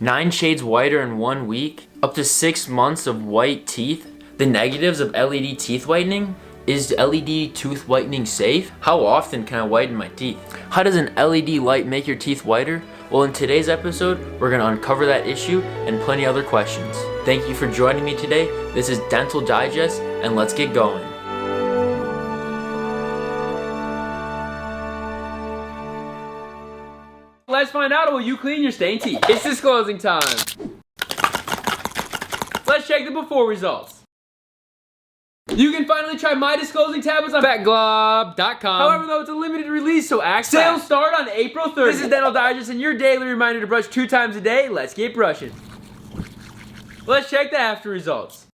9 shades whiter in 1 week, up to 6 months of white teeth. The negatives of LED teeth whitening. Is LED tooth whitening safe? How often can I whiten my teeth? How does an LED light make your teeth whiter? Well, in today's episode, we're gonna uncover that issue and plenty other questions. Thank you for joining me today. This is Dental Digest, and let's get going. Let's find out, will you clean your stained teeth? It's disclosing time. Let's check the before results. You can finally try my disclosing tablets on fatglob.com. However, though, it's a limited release, so act fast. Sales start on April 30th. This is Dental Digest and your daily reminder to brush 2 times a day. Let's get brushing. Let's check the after results.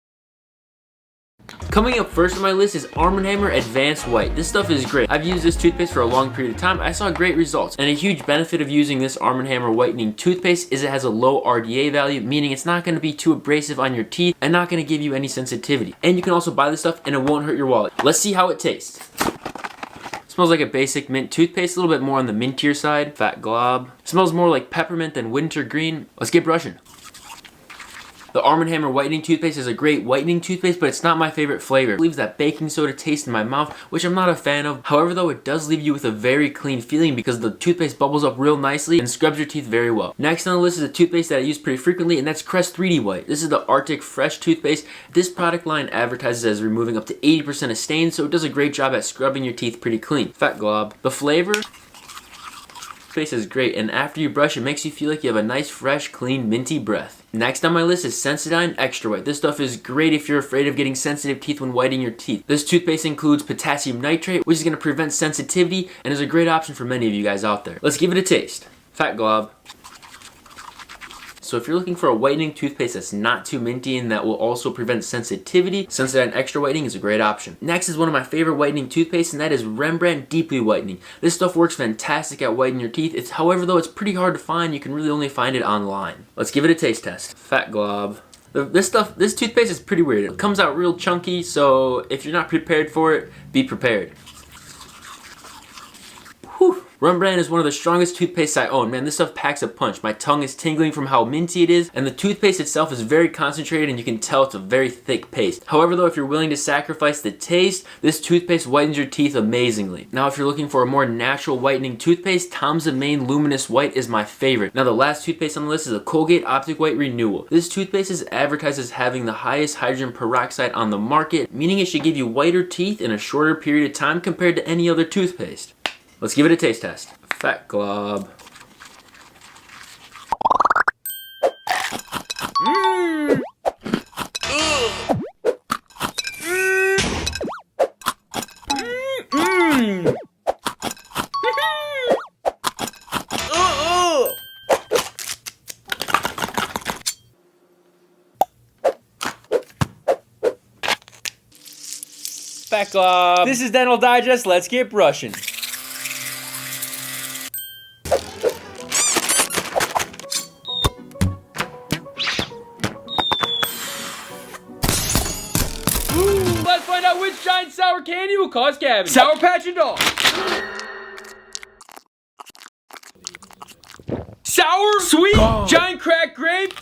Coming up first on my list is Arm & Hammer Advanced White. This stuff is great. I've used this toothpaste for a long period of time. I saw great results. And a huge benefit of using this Arm & Hammer whitening toothpaste is it has a low RDA value, meaning it's not going to be too abrasive on your teeth and not going to give you any sensitivity. And you can also buy this stuff and it won't hurt your wallet. Let's see how it tastes. It smells like a basic mint toothpaste, a little bit more on the mintier side. Fat glob. It smells more like peppermint than wintergreen. Let's get brushing. The Arm & Hammer whitening toothpaste is a great whitening toothpaste, but it's not my favorite flavor. It leaves that baking soda taste in my mouth, which I'm not a fan of. However, though, it does leave you with a very clean feeling because the toothpaste bubbles up real nicely and scrubs your teeth very well. Next on the list is a toothpaste that I use pretty frequently, and that's Crest 3D White. This is the Arctic Fresh toothpaste. This product line advertises as removing up to 80% of stains, so it does a great job at scrubbing your teeth pretty clean. Fat glob. The flavor is great, and after you brush, it makes you feel like you have a nice, fresh, clean, minty breath. Next on my list is Sensodyne Extra White. This stuff is great if you're afraid of getting sensitive teeth when whitening your teeth. This toothpaste includes potassium nitrate, which is going to prevent sensitivity and is a great option for many of you guys out there. Let's give it a taste. Fat glob. So if you're looking for a whitening toothpaste that's not too minty and that will also prevent sensitivity, Sensodyne Extra Whitening is a great option. Next is one of my favorite whitening toothpastes, and that is Rembrandt Deeply Whitening. This stuff works fantastic at whitening your teeth. However, though, it's pretty hard to find. You can really only find it online. Let's give it a taste test. Fat glob. This toothpaste is pretty weird. It comes out real chunky, so if you're not prepared for it, be prepared. Whew. Rembrandt is one of the strongest toothpastes I own. Man, this stuff packs a punch. My tongue is tingling from how minty it is, and the toothpaste itself is very concentrated, and you can tell it's a very thick paste. However, though, if you're willing to sacrifice the taste, this toothpaste whitens your teeth amazingly. Now, if you're looking for a more natural whitening toothpaste, Tom's of Maine Luminous White is my favorite. Now, the last toothpaste on the list is a Colgate Optic White Renewal. This toothpaste is advertised as having the highest hydrogen peroxide on the market, meaning it should give you whiter teeth in a shorter period of time compared to any other toothpaste. Let's give it a taste test. Fat glob. Mmm. Mmm. Fat glob. This is Dental Digest. Let's get brushing. Let's find out which giant sour candy will cause cavities. Sour Patch and all. Sour, sweet, giant cracked grape.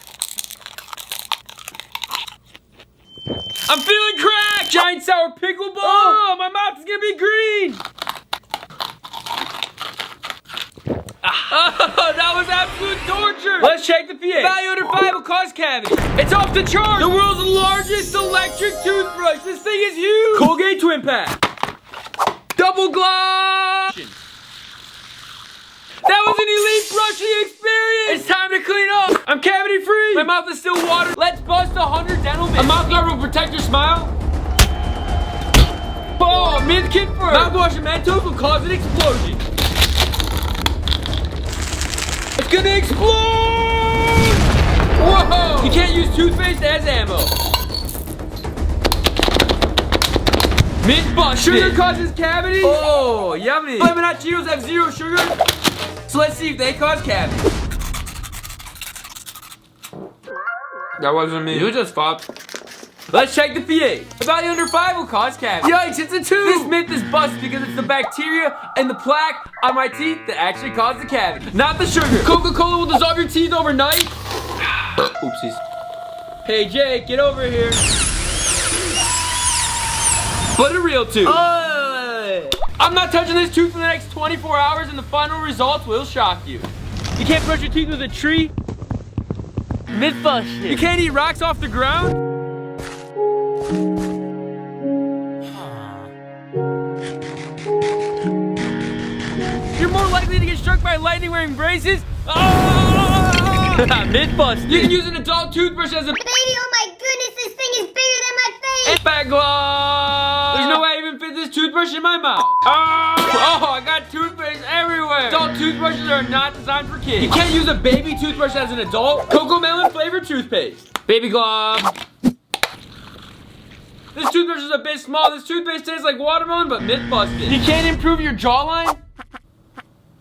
I'm feeling cracked. Giant sour pickle ball. Oh, my mouth is gonna be green. Oh, that was absolute torture. Let's check the pH. Value under 5 will cause cavities. It's off the chart. The world's largest electric toothbrush. This thing is huge. Colgate Twin Pack. Double gloss. That was an elite brushing experience. It's time to clean up. I'm cavity free. My mouth is still watered. Let's bust 100 dental myths. A mouth guard will protect your smile. Oh, myth confirmed. Mouthwash and Mentos will cause an explosion. It's gonna explode! Whoa! You can't use toothpaste as ammo. Mint busted. Sugar causes cavities? Oh, yummy. Lemon hot Cheetos have 0 sugar. So let's see if they cause cavities. That wasn't me. You just fucked. Let's check the pH. A value under 5 will cause cavities. Yikes, it's a 2. This myth is busted because it's the bacteria and the plaque on my teeth that actually cause the cavity, not the sugar. Coca-Cola will dissolve your teeth overnight. Oopsies. Hey, Jake, get over here. But a real tooth. I'm not touching this tooth for the next 24 hours and the final results will shock you. You can't brush your teeth with a tree. Myth-busted. You can't eat rocks off the ground. You're more likely to get struck by lightning wearing braces. Myth-busted. You can use an adult toothbrush as a Baby, oh my goodness, this thing is bigger than my face! and fat glove. There's no way I even fit this toothbrush in my mouth. Oh, I got toothpaste everywhere. Adult toothbrushes are not designed for kids. You can't use a baby toothbrush as an adult. Cocoa melon flavored toothpaste. Baby glove. This toothbrush is a bit small. This toothpaste tastes like watermelon, but myth busted. You can't improve your jawline?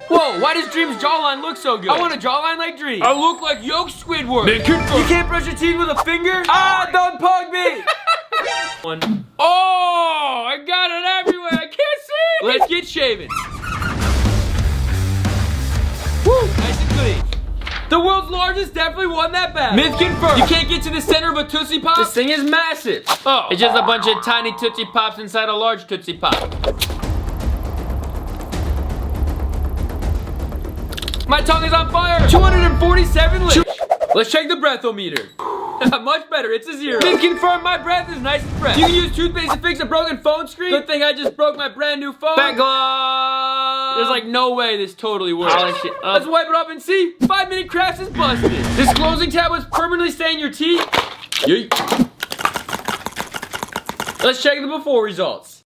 Whoa, why does Dream's jawline look so good? I want a jawline like Dream. I look like yolk Squidward. You can't brush your teeth with a finger? Ah, don't poke me. One. Oh, I got it everywhere. I can't see. Let's get shaven. Woo, nice and clean. The world's largest definitely won that battle. Myth confirmed. You can't get to the center of a Tootsie Pop? This thing is massive. Oh, it's just a bunch of tiny Tootsie Pops inside a large Tootsie Pop. My tongue is on fire. 247 licks. Let's check the breathometer. Much better, it's a 0. Myth confirmed, my breath is nice and fresh. You can use toothpaste to fix a broken phone screen. Good thing I just broke my brand new phone. Fat glove. There's like no way this totally works. Let's wipe it off and see. 5-minute crafts is busted. This closing tab was permanently stain your teeth. Yeet. Let's check the before results.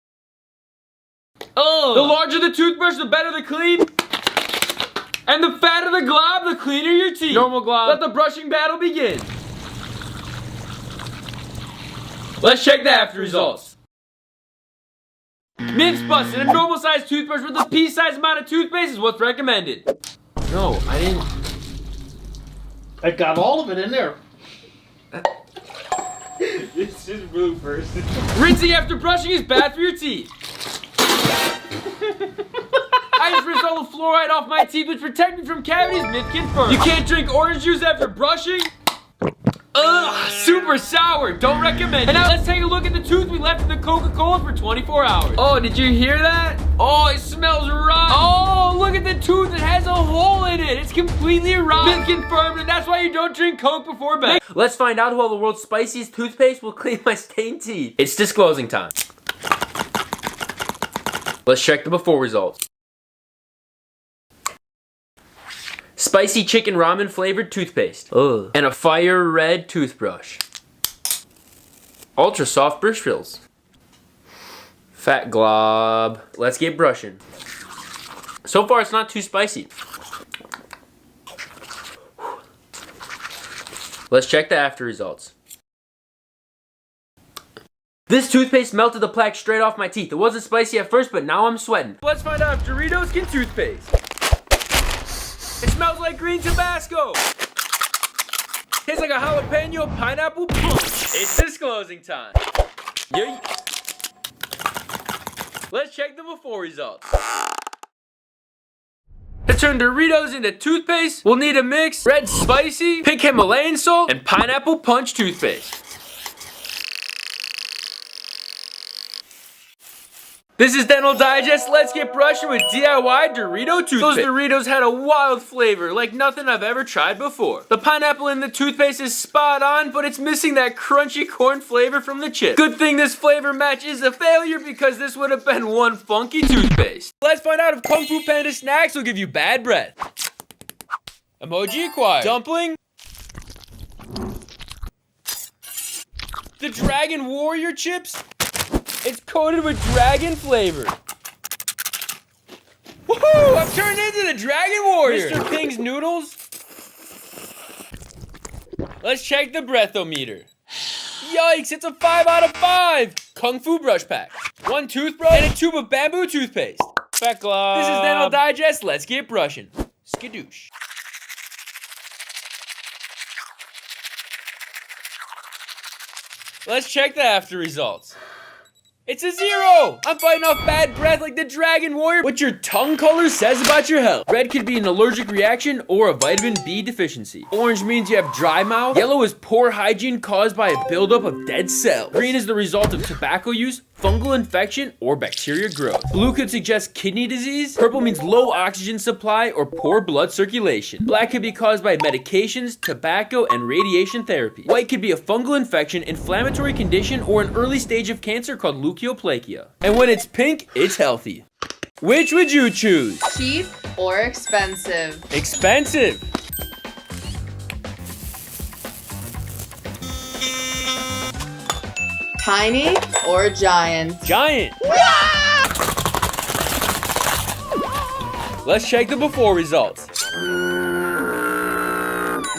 Oh. The larger the toothbrush, the better the clean. And the fatter the glob, the cleaner your teeth. Normal glob. Let the brushing battle begin. Let's check the after results. Myths busted. A normal sized toothbrush with a pea-sized amount of toothpaste is what's recommended. No, I didn't. I got all of it in there. This is blue first. Rinsing after brushing is bad for your teeth. I just rinsed all the fluoride off my teeth, which protect me from cavities. Myth confirmed. You can't drink orange juice after brushing. Ugh, super sour. Don't recommend. And now let's take a look at the tooth we left in the Coca-Cola for 24 hours. Oh, did you hear that? Oh, it smells rotten. Oh, look at the tooth. It has a hole in it. It's completely rotten. Myth confirmed, and that's why you don't drink Coke before bed. Let's find out how the world's spiciest toothpaste will clean my stained teeth. It's disclosing time. Let's check the before results. Spicy chicken ramen flavored toothpaste. Ugh. And a fire red toothbrush. Ultra soft bristles. Fat glob. Let's get brushing. So far it's not too spicy. Let's check the after results. This toothpaste melted the plaque straight off my teeth. It wasn't spicy at first, but now I'm sweating. Let's find out if Doritos can toothpaste. It smells like green Tabasco. Tastes like a jalapeno pineapple punch. It's disclosing time. Yeet. Let's check the before results. To turn Doritos into toothpaste, we'll need a mix red spicy, pink Himalayan salt, and pineapple punch toothpaste. This is Dental Digest. Let's get brushing with DIY Dorito toothpaste. Those Doritos had a wild flavor, like nothing I've ever tried before. The pineapple in the toothpaste is spot on, but it's missing that crunchy corn flavor from the chip. Good thing this flavor match is a failure because this would have been one funky toothpaste. Let's find out if Kung Fu Panda snacks will give you bad breath. Emoji acquired. Dumpling. The Dragon Warrior chips. It's coated with dragon flavor. Woohoo! I've turned into the Dragon Warrior. Mr. Ping's noodles. Let's check the breathometer. Yikes, it's a 5 out of 5. Kung Fu brush pack. 1 toothbrush and a tube of bamboo toothpaste. Fat glob. This is Dental Digest. Let's get brushing. Skadoosh. Let's check the after results. It's a 0! I'm fighting off bad breath like the Dragon Warrior. What your tongue color says about your health. Red could be an allergic reaction or a vitamin B deficiency. Orange means you have dry mouth. Yellow is poor hygiene caused by a buildup of dead cells. Green is the result of tobacco use, fungal infection, or bacteria growth. Blue could suggest kidney disease. Purple means low oxygen supply or poor blood circulation. Black could be caused by medications, tobacco, and radiation therapy. White could be a fungal infection, inflammatory condition, or an early stage of cancer called leukoplakia. And when it's pink, it's healthy. Which would you choose? Cheap or expensive? Expensive. Tiny or giant? Giant. Let's check the before results.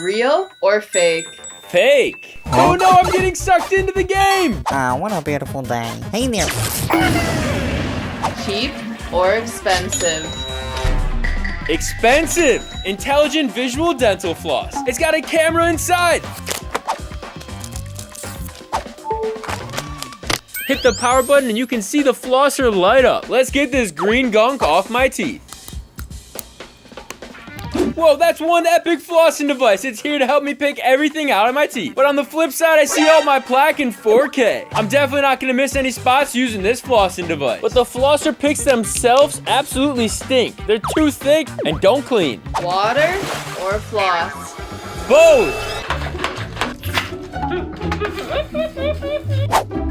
Real or fake? Fake. Oh no, I'm getting sucked into the game. What a beautiful day. Hey there. Cheap or expensive? Expensive. Intelligent visual dental floss. It's got a camera inside. Hit the power button and you can see the flosser light up. Let's get this green gunk off my teeth. Whoa, that's one epic flossing device. It's here to help me pick everything out of my teeth. But on the flip side, I see all my plaque in 4K. I'm definitely not gonna miss any spots using this flossing device. But the flosser picks themselves absolutely stink. They're too thick and don't clean. Water or floss? Both.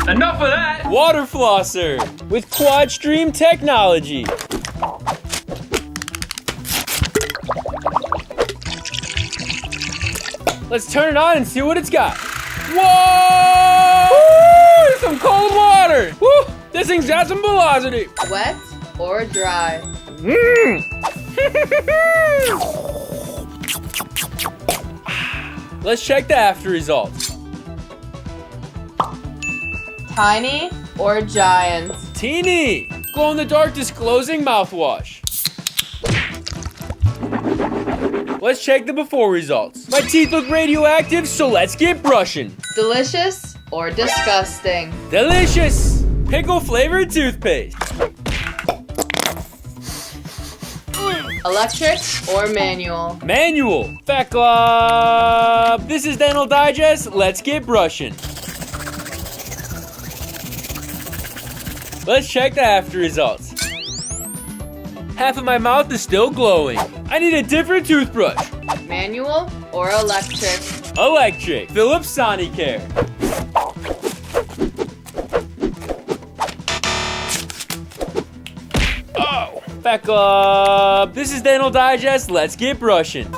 Enough of that! Water flosser with quad stream technology. Let's turn it on and see what it's got. Whoa! Woo! Some cold water. Woo! This thing's got some velocity. Wet or dry? Let's check the after results. Tiny or giant? Teeny. Glow in the dark disclosing mouthwash. Let's check the before results. My teeth look radioactive, so let's get brushing. Delicious or disgusting? Delicious. Pickle flavored toothpaste. Electric or manual? Manual. Fat Glob. This is Dental Digest. Let's get brushing. Let's check the after results. Half of my mouth is still glowing. I need a different toothbrush. Manual or electric? Electric. Philips Sonicare. Oh. Fat Glob. This is Dental Digest. Let's get brushing.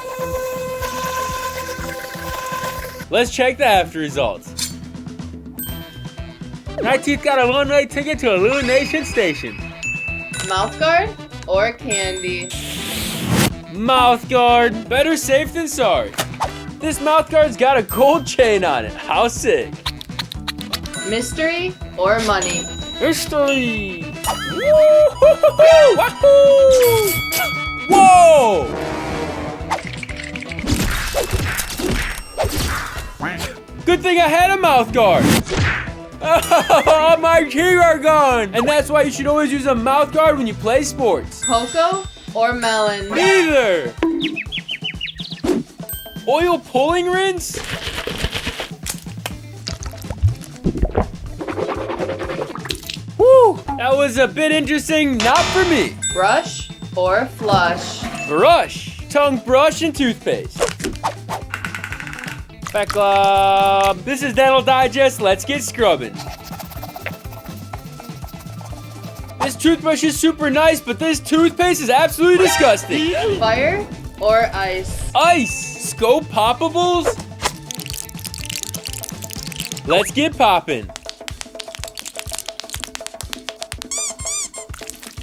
Let's check the after results. My teeth got a one-way ticket to Illumination Station. Mouthguard or candy? Mouthguard. Better safe than sorry. This mouthguard's got a gold chain on it. How sick. Mystery or money? Mystery. Woo-hoo-hoo-hoo! Wahoo! Whoa! Good thing I had a mouthguard. Oh, my teeth are gone! And that's why you should always use a mouthguard when you play sports. Cocoa or melon? Neither! Oil pulling rinse? Woo! That was a bit interesting, not for me. Brush or flush? Brush. Tongue brush and toothpaste. Fat Glob. This is Dental Digest. Let's get scrubbing. This toothbrush is super nice, but this toothpaste is absolutely disgusting. Fire or ice? Ice. Scope poppables. Let's get popping.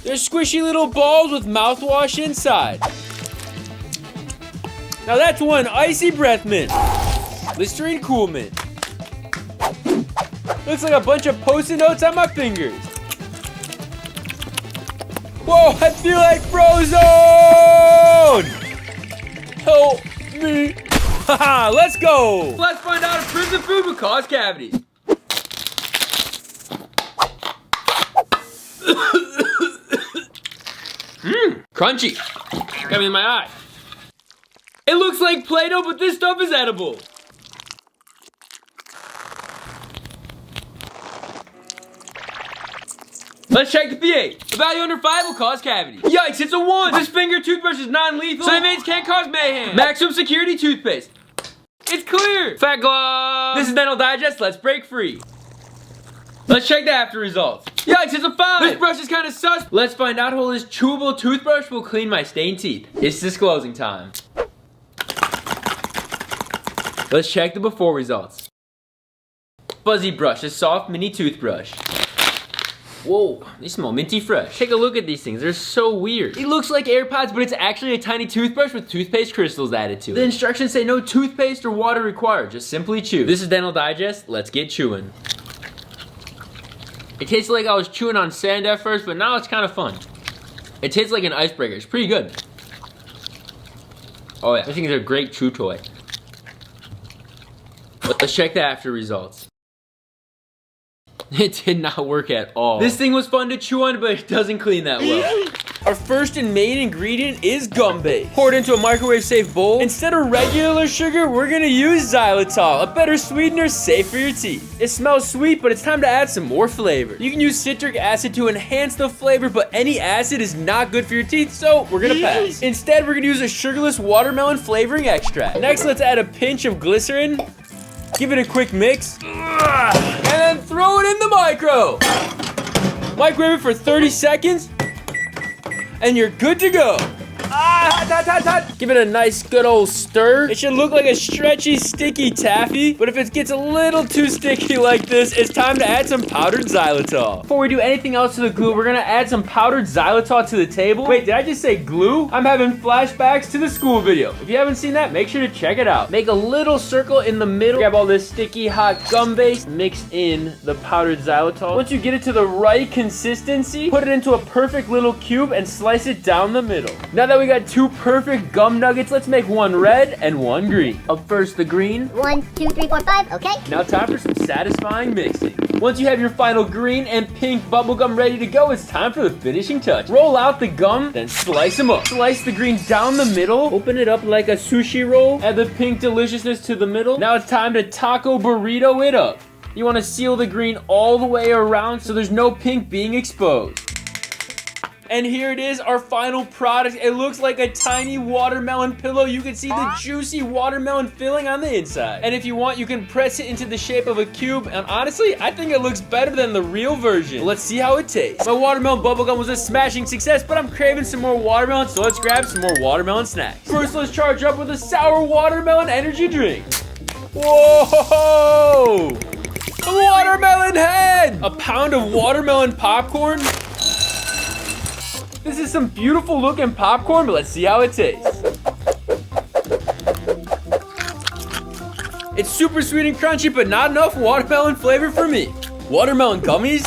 They're squishy little balls with mouthwash inside. Now that's one icy breath mint. Listerine Cool Mint. Looks like a bunch of Post-it notes on my fingers. Whoa, I feel like Frozone! Help me. Haha, let's go. Let's find out if prison food would cause cavities. Crunchy. Got me in my eye. It looks like Play-Doh, but this stuff is edible. Let's check the pH. A value under 5 will cause cavities. Yikes, it's a 1. This finger toothbrush is non-lethal, so it means can't cause mayhem. Maximum security toothpaste. It's clear. Fat Glove. This is Dental Digest. Let's break free. Let's check the after results. Yikes, it's a 5. This brush is kind of sus. Let's find out how this chewable toothbrush will clean my stained teeth. It's disclosing time. Let's check the before results. Fuzzy brush, a soft mini toothbrush. Whoa, they smell minty fresh. Take a look at these things, they're so weird. It looks like AirPods, but it's actually a tiny toothbrush with toothpaste crystals added to it. The instructions say no toothpaste or water required, just simply chew. This is Dental Digest, let's get chewing. It tastes like I was chewing on sand at first, but now it's kind of fun. It tastes like an icebreaker, it's pretty good. Oh yeah, I think it's a great chew toy. Let's check the after results. It did not work at all. This thing was fun to chew on, but it doesn't clean that well. Our first and main ingredient is gum base. Pour it into a microwave safe bowl. Instead of regular sugar, we're gonna use xylitol, a better sweetener safe for your teeth. It smells sweet, but it's time to add some more flavor. You can use citric acid to enhance the flavor, but any acid is not good for your teeth, so we're gonna pass. Instead, we're gonna use a sugarless watermelon flavoring extract. Next, let's add a pinch of glycerin. Give it a quick mix, and then throw it in the micro. Microwave it for 30 seconds, and you're good to go. Hot. Give it a nice good old stir. It should look like a stretchy, sticky taffy, but if it gets a little too sticky like this, it's time to add some powdered xylitol. Before we do anything else to the glue, we're gonna add some powdered xylitol to the table. Wait, did I just say glue? I'm having flashbacks to the school video. If you haven't seen that, make sure to check it out. Make a little circle in the middle. Grab all this sticky hot gum base, mix in the powdered xylitol. Once you get it to the right consistency, put it into a perfect little cube and slice it down the middle. Now that we got 2 perfect gum nuggets, let's make 1 red and 1 green. Up first, the green. 1, 2, 3, 4, 5. Okay. Now time for some satisfying mixing. Once you have your final green and pink bubble gum ready to go, it's time for the finishing touch. Roll out the gum, then slice them up. Slice the green down the middle. Open it up like a sushi roll. Add the pink deliciousness to the middle. Now it's time to taco burrito it up. You want to seal the green all the way around so there's no pink being exposed. And here it is, our final product. It looks like a tiny watermelon pillow. You can see the juicy watermelon filling on the inside. And if you want, you can press it into the shape of a cube. And honestly, I think it looks better than the real version. Let's see how it tastes. My watermelon bubblegum was a smashing success, but I'm craving some more watermelon, so let's grab some more watermelon snacks. First, let's charge up with a sour watermelon energy drink. Whoa! A watermelon head! A pound of watermelon popcorn. This is some beautiful looking popcorn, but let's see how it tastes. It's super sweet and crunchy, but not enough watermelon flavor for me. Watermelon gummies?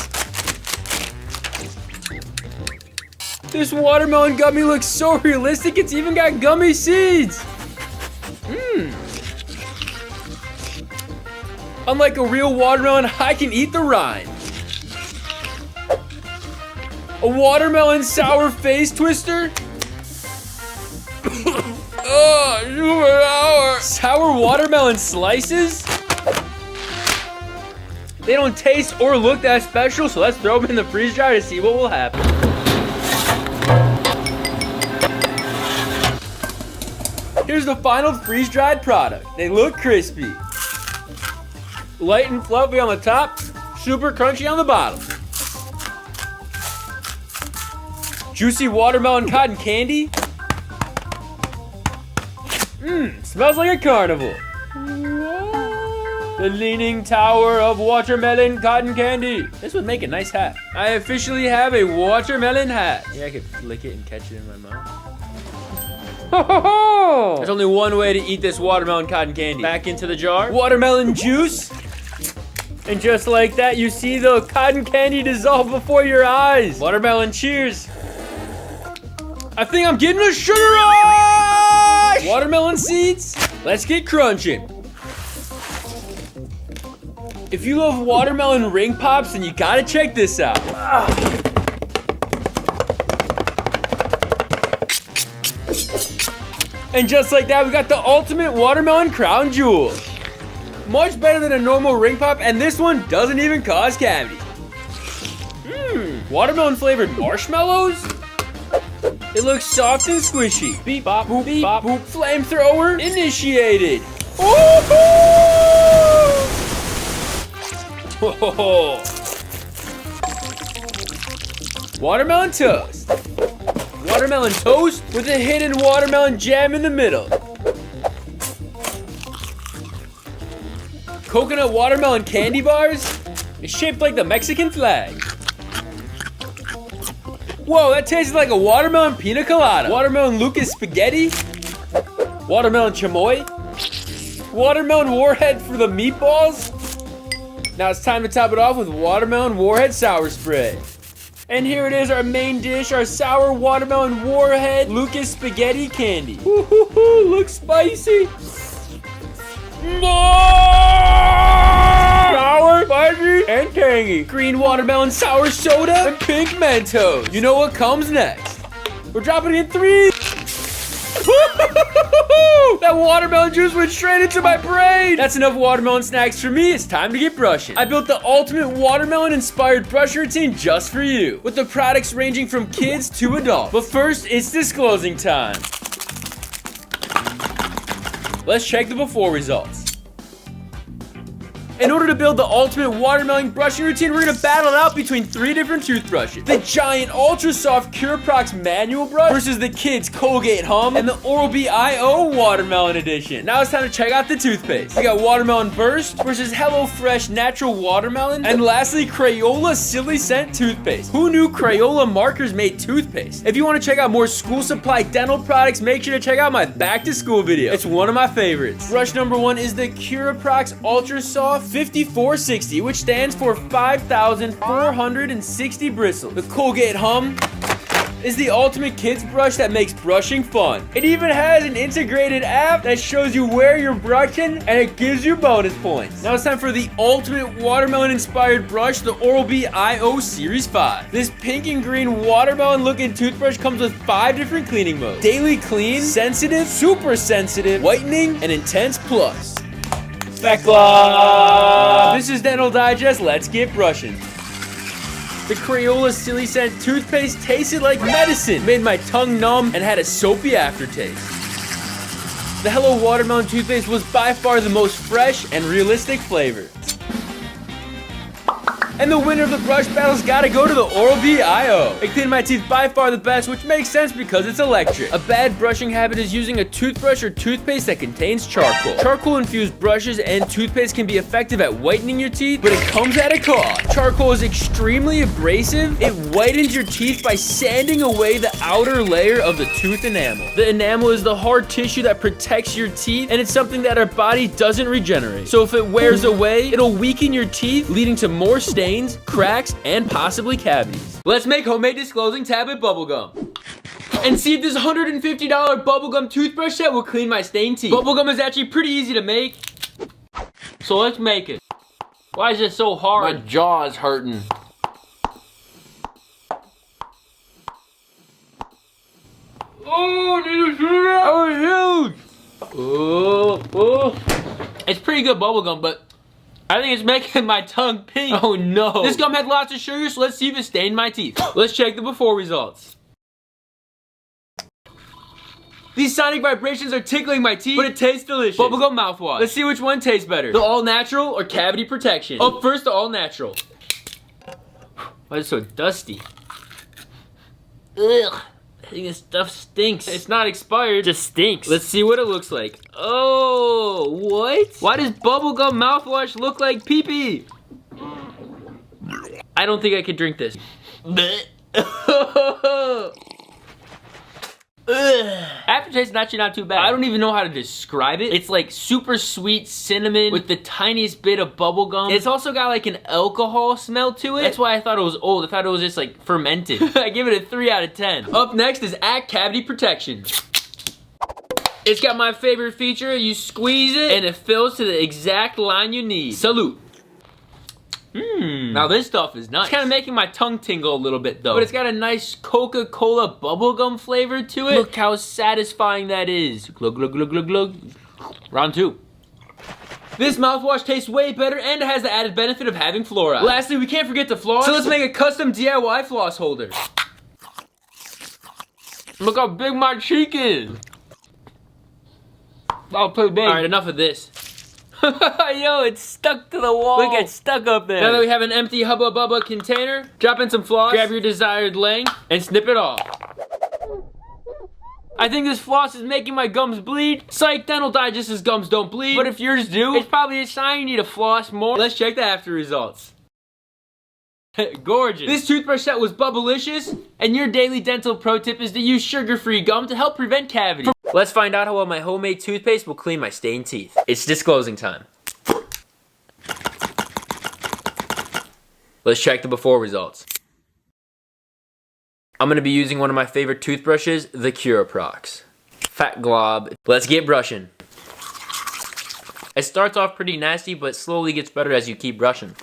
This watermelon gummy looks so realistic, it's even got gummy seeds. Unlike a real watermelon, I can eat the rind. A watermelon sour face twister? Oh, super sour. Sour watermelon slices? They don't taste or look that special, so let's throw them in the freeze dryer to see what will happen. Here's the final freeze-dried product. They look crispy. Light and fluffy on the top, super crunchy on the bottom. Juicy watermelon cotton candy. Smells like a carnival. The leaning tower of watermelon cotton candy. This would make a nice hat. I officially have a watermelon hat. Yeah, I could flick it and catch it in my mouth. Ho, ho, ho. There's only one way to eat this watermelon cotton candy. Back into the jar. Watermelon juice. And just like that, you see the cotton candy dissolve before your eyes. Watermelon cheers. I think I'm getting a sugar rush! Watermelon seeds, let's get crunching. If you love watermelon ring pops, then you gotta check this out. And just like that, we got the ultimate watermelon crown jewel. Much better than a normal ring pop, and this one doesn't even cause cavities. Watermelon flavored marshmallows? It looks soft and squishy. Beep, bop, boop, beep, bop, boop. Flamethrower initiated. Whoa. Watermelon toast. Watermelon toast with a hidden watermelon jam in the middle. Coconut watermelon candy bars. It's shaped like the Mexican flag. Whoa, that tastes like a watermelon pina colada. Watermelon Lucas spaghetti. Watermelon chamoy. Watermelon warhead for the meatballs. Now it's time to top it off with watermelon warhead sour spray. And here it is, our main dish, our sour watermelon warhead Lucas spaghetti candy. Woo-hoo-hoo, looks spicy. Sour, spicy, and tangy. Green watermelon sour soda and pink Mentos. You know what comes next? We're dropping it in 3. That watermelon juice went straight into my brain. That's enough watermelon snacks for me. It's time to get brushing. I built the ultimate watermelon inspired brush routine just for you, with the products ranging from kids to adults. But first, it's disclosing time. Let's check the before results. In order to build the ultimate watermelon brushing routine, we're gonna battle it out between 3 different toothbrushes. The giant ultra soft Curaprox manual brush versus the kids Colgate Hum and the Oral-B I.O. watermelon edition. Now it's time to check out the toothpaste. We got Watermelon Burst versus Hello Fresh natural watermelon, and lastly Crayola Silly Scent toothpaste. Who knew Crayola markers made toothpaste? If you want to check out more school supply dental products, make sure to check out my back to school video. It's one of my favorites. Brush number 1 is the Curaprox Ultra Soft 5460, which stands for 5,460 bristles. The Colgate Hum is the ultimate kids brush that makes brushing fun. It even has an integrated app that shows you where you're brushing, and it gives you bonus points. Now it's time for the ultimate watermelon inspired brush, the Oral-B I.O. Series 5. This pink and green watermelon looking toothbrush comes with 5 different cleaning modes: daily clean, sensitive, super sensitive, whitening, and intense plus. Back Glob! This is Dental Digest. Let's get brushing. The Crayola Silly Scent toothpaste tasted like medicine, made my tongue numb, and had a soapy aftertaste. The Hello Watermelon toothpaste was by far the most fresh and realistic flavor. And the winner of the brush battle's gotta go to the Oral-B I.O. It cleaned my teeth by far the best, which makes sense because it's electric. A bad brushing habit is using a toothbrush or toothpaste that contains charcoal. Charcoal-infused brushes and toothpaste can be effective at whitening your teeth, but it comes at a cost. Charcoal is extremely abrasive. It whitens your teeth by sanding away the outer layer of the tooth enamel. The enamel is the hard tissue that protects your teeth, and it's something that our body doesn't regenerate. So if it wears away, it'll weaken your teeth, leading to more stains, cracks, and possibly cavities. Let's make homemade disclosing tablet bubblegum and see if this $150 bubblegum toothbrush set will clean my stained teeth. Bubblegum is actually pretty easy to make, so let's make it. Why is it so hard? My jaw is hurting. Oh, did you see that? That was huge. Oh. It's pretty good bubblegum, but I think it's making my tongue pink. Oh no. This gum had lots of sugar, so let's see if it stained my teeth. Let's check the before results. These sonic vibrations are tickling my teeth, but it tastes delicious. Bubblegum mouthwash. Let's see which one tastes better. The all natural or cavity protection? Up first, the all natural. Why is it so dusty? Ugh. I think this stuff stinks. It's not expired, it just stinks. Let's see what it looks like. Oh, what? Why does bubblegum mouthwash look like pee-pee? I don't think I could drink this. Aftertaste is actually not too bad. I don't even know how to describe it. It's like super sweet cinnamon with the tiniest bit of bubble gum. It's also got like an alcohol smell to it. That's why I thought it was old. I thought it was just like fermented. I give it a 3 out of 10. Up next is Act Cavity Protection. It's got my favorite feature. You squeeze it and it fills to the exact line you need. Salute. Now this stuff is nice. It's kind of making my tongue tingle a little bit though. But it's got a nice Coca-Cola bubblegum flavor to it. Look how satisfying that is. Glug, glug, glug, glug, glug. Round 2. This mouthwash tastes way better and it has the added benefit of having fluoride. Lastly, we can't forget to floss. So let's make a custom DIY floss holder. Look how big my cheek is. I'll play big. All right, enough of this. Yo, it's stuck to the wall. Look, it's stuck up there. Now that we have an empty Hubba Bubba container, drop in some floss, grab your desired length, and snip it off. I think this floss is making my gums bleed. Psych, Dental Digest's gums don't bleed. But if yours do, it's probably a sign you need to floss more. Let's check the after results. Gorgeous. This toothbrush set was bubblicious, and your daily dental pro tip is to use sugar-free gum to help prevent cavities. Let's find out how well my homemade toothpaste will clean my stained teeth. It's disclosing time. Let's check the before results. I'm gonna be using one of my favorite toothbrushes, the Curaprox. Fat glob. Let's get brushing. It starts off pretty nasty, but slowly gets better as you keep brushing.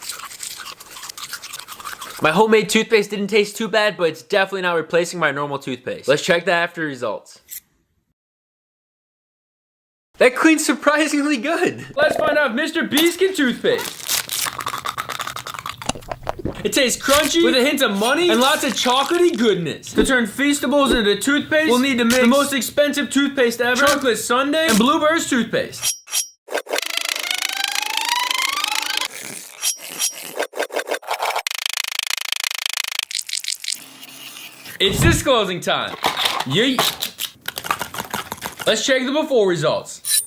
My homemade toothpaste didn't taste too bad, but it's definitely not replacing my normal toothpaste. Let's check the after results. That cleans surprisingly good. Let's find out if Mr. Beast can toothpaste. It tastes crunchy with a hint of money and lots of chocolatey goodness. To turn Feastables into toothpaste, we'll need to mix the most expensive toothpaste ever, chocolate sundae, and Bluebird's toothpaste. It's disclosing time. Yeet. Let's check the before results.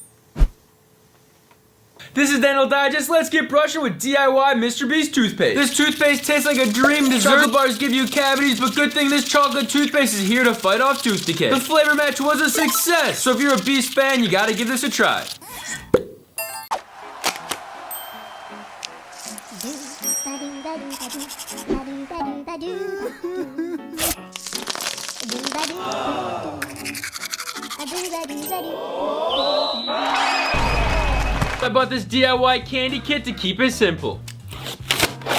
This is Dental Digest. Let's get brushing with DIY Mr. Beast toothpaste. This toothpaste tastes like a dream dessert. Chocolate bars give you cavities, but good thing this chocolate toothpaste is here to fight off tooth decay. The flavor match was a success, so if you're a Beast fan, you gotta give this a try. I bought this DIY candy kit to keep it simple.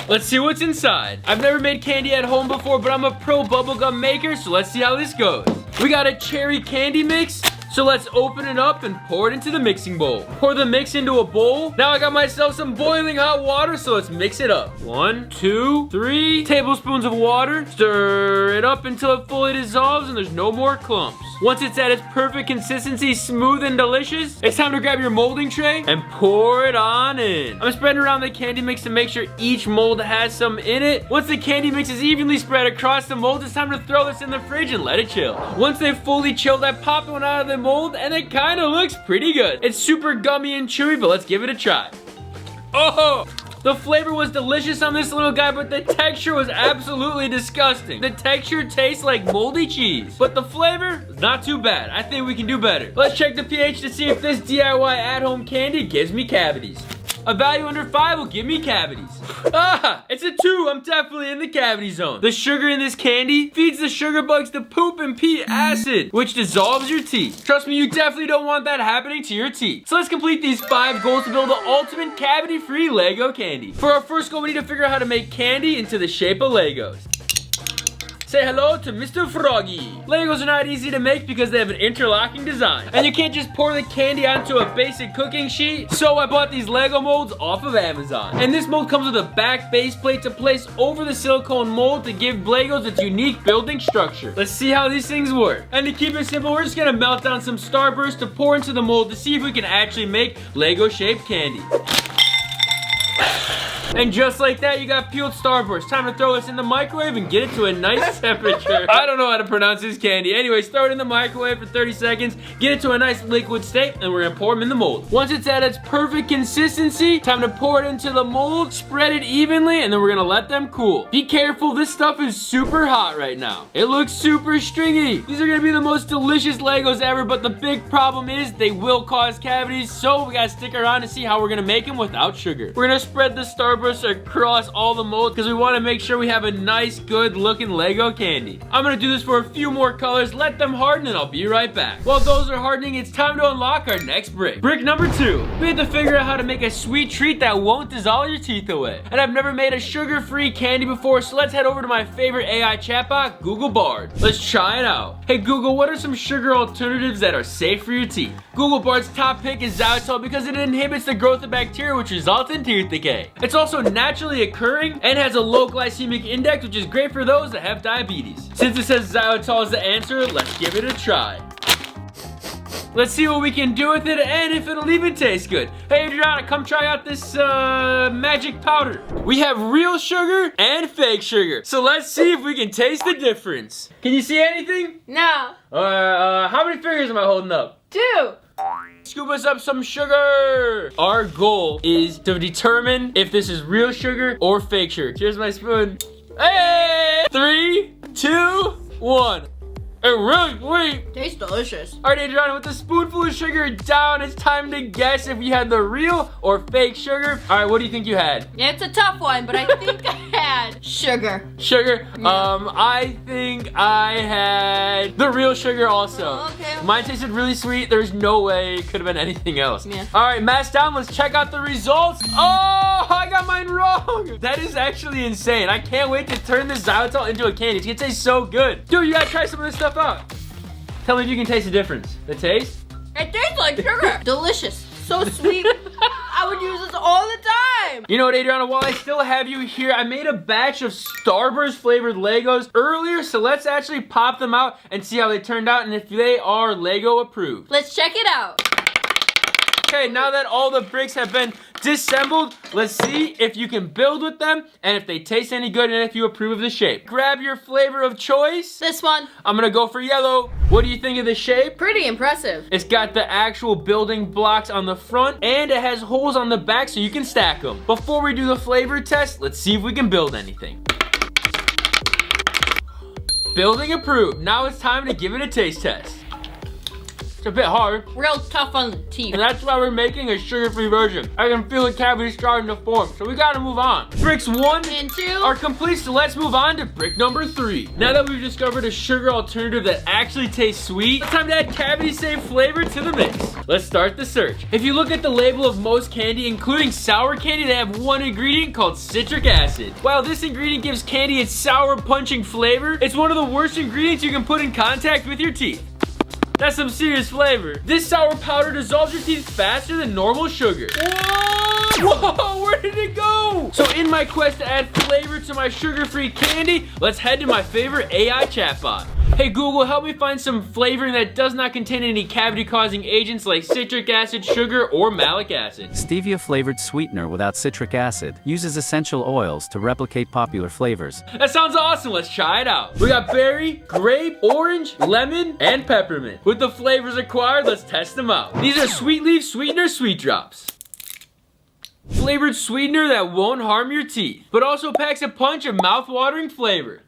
Let's see what's inside. I've never made candy at home before, but I'm a pro bubblegum maker, so let's see how this goes. We got a cherry candy mix, so let's open it up and pour it into the mixing bowl. Pour the mix into a bowl. Now I got myself some boiling hot water, so let's mix it up. 1, 2, 3 tablespoons of water. Stir it up until it fully dissolves and there's no more clumps. Once it's at its perfect consistency, smooth and delicious, it's time to grab your molding tray and pour it on in. I'm spreading around the candy mix to make sure each mold has some in it. Once the candy mix is evenly spread across the mold, it's time to throw this in the fridge and let it chill. Once they've fully chilled, I pop one out of the mold and it kind of looks pretty good. It's super gummy and chewy, but let's give it a try. Oh! The flavor was delicious on this little guy, but the texture was absolutely disgusting. The texture tastes like moldy cheese, but the flavor is not too bad. I think we can do better. Let's check the pH to see if this DIY at-home candy gives me cavities. A value under 5 will give me cavities. Ah, it's a 2. I'm definitely in the cavity zone. The sugar in this candy feeds the sugar bugs to poop and pee acid, which dissolves your teeth. Trust me, you definitely don't want that happening to your teeth. So let's complete these 5 goals to build the ultimate cavity-free Lego candy. For our first goal, we need to figure out how to make candy into the shape of Legos. Say hello to Mr. Froggy. Legos are not easy to make because they have an interlocking design. And you can't just pour the candy onto a basic cooking sheet. So I bought these Lego molds off of Amazon. And this mold comes with a back base plate to place over the silicone mold to give Legos its unique building structure. Let's see how these things work. And to keep it simple, we're just gonna melt down some Starburst to pour into the mold to see if we can actually make Lego-shaped candy. And just like that, you got peeled Starburst. Time to throw this in the microwave and get it to a nice temperature. I don't know how to pronounce this candy. Anyways, throw it in the microwave for 30 seconds, get it to a nice liquid state, and we're gonna pour them in the mold. Once it's at its perfect consistency, time to pour it into the mold, spread it evenly, and then we're gonna let them cool. Be careful, this stuff is super hot right now. It looks super stringy. These are gonna be the most delicious Legos ever, but the big problem is they will cause cavities, so we gotta stick around to see how we're gonna make them without sugar. We're gonna spread the Starburst Starbrush across all the molds because we want to make sure we have a nice, good looking Lego candy. I'm gonna do this for a few more colors, let them harden, and I'll be right back. While those are hardening, it's time to unlock our next brick. Brick number 2. We have to figure out how to make a sweet treat that won't dissolve your teeth away. And I've never made a sugar-free candy before, so let's head over to my favorite AI chatbot, Google Bard. Let's try it out. Hey Google, what are some sugar alternatives that are safe for your teeth? Google Bard's top pick is xylitol because it inhibits the growth of bacteria, which results in tooth decay. It's also naturally occurring and has a low glycemic index, which is great for those that have diabetes. Since it says xylitol is the answer, let's give it a try. Let's see what we can do with it and if it'll even taste good. Hey Adriana, come try out this magic powder. We have real sugar and fake sugar. So let's see if we can taste the difference. Can you see anything? No. How many fingers am I holding up? 2. Scoop us up some sugar. Our goal is to determine if this is real sugar or fake sugar. Here's my spoon. Hey! 3, 2, 1. It really sweet. Tastes delicious. All right, Adriana, with a spoonful of sugar down, it's time to guess if you had the real or fake sugar. All right, what do you think you had? Yeah, it's a tough one, but I think I had sugar. Sugar? Yeah. I think I had the real sugar also. Oh, okay. Mine tasted really sweet. There's no way it could have been anything else. Yeah. All right, mask down. Let's check out the results. Oh, I got mine wrong. That is actually insane. I can't wait to turn this xylitol into a candy. It's gonna taste so good. Dude, you gotta try some of this stuff out. Tell me if you can taste the difference. The taste? It tastes like sugar. Delicious. So sweet. I would use this all the time. You know what, Adriana, while I still have you here, I made a batch of Starburst flavored Legos earlier, so let's actually pop them out and see how they turned out and if they are Lego approved. Let's check it out. Okay, now that all the bricks have been disassembled, let's see if you can build with them and if they taste any good and if you approve of the shape. Grab your flavor of choice. This one. I'm gonna go for yellow. What do you think of the shape? Pretty impressive. It's got the actual building blocks on the front and it has holes on the back so you can stack them. Before we do the flavor test, let's see if we can build anything. Building approved. Now it's time to give it a taste test. It's a bit hard. Real tough on the teeth. And that's why we're making a sugar-free version. I can feel the cavities starting to form, so we gotta move on. Bricks 1 and 2 are complete, so let's move on to brick number 3. Now that we've discovered a sugar alternative that actually tastes sweet, it's time to add cavity-safe flavor to the mix. Let's start the search. If you look at the label of most candy, including sour candy, they have one ingredient called citric acid. While this ingredient gives candy its sour, punching flavor, it's one of the worst ingredients you can put in contact with your teeth. That's some serious flavor. This sour powder dissolves your teeth faster than normal sugar. Whoa, where did it go? So in my quest to add flavor to my sugar-free candy, let's head to my favorite AI chatbot. Hey Google, help me find some flavoring that does not contain any cavity-causing agents like citric acid, sugar, or malic acid. Stevia-flavored sweetener without citric acid uses essential oils to replicate popular flavors. That sounds awesome. Let's try it out. We got berry, grape, orange, lemon, and peppermint. With the flavors acquired, let's test them out. These are Sweet Leaf Sweetener Sweet Drops. Flavored sweetener that won't harm your teeth, but also packs a punch of mouth-watering flavor.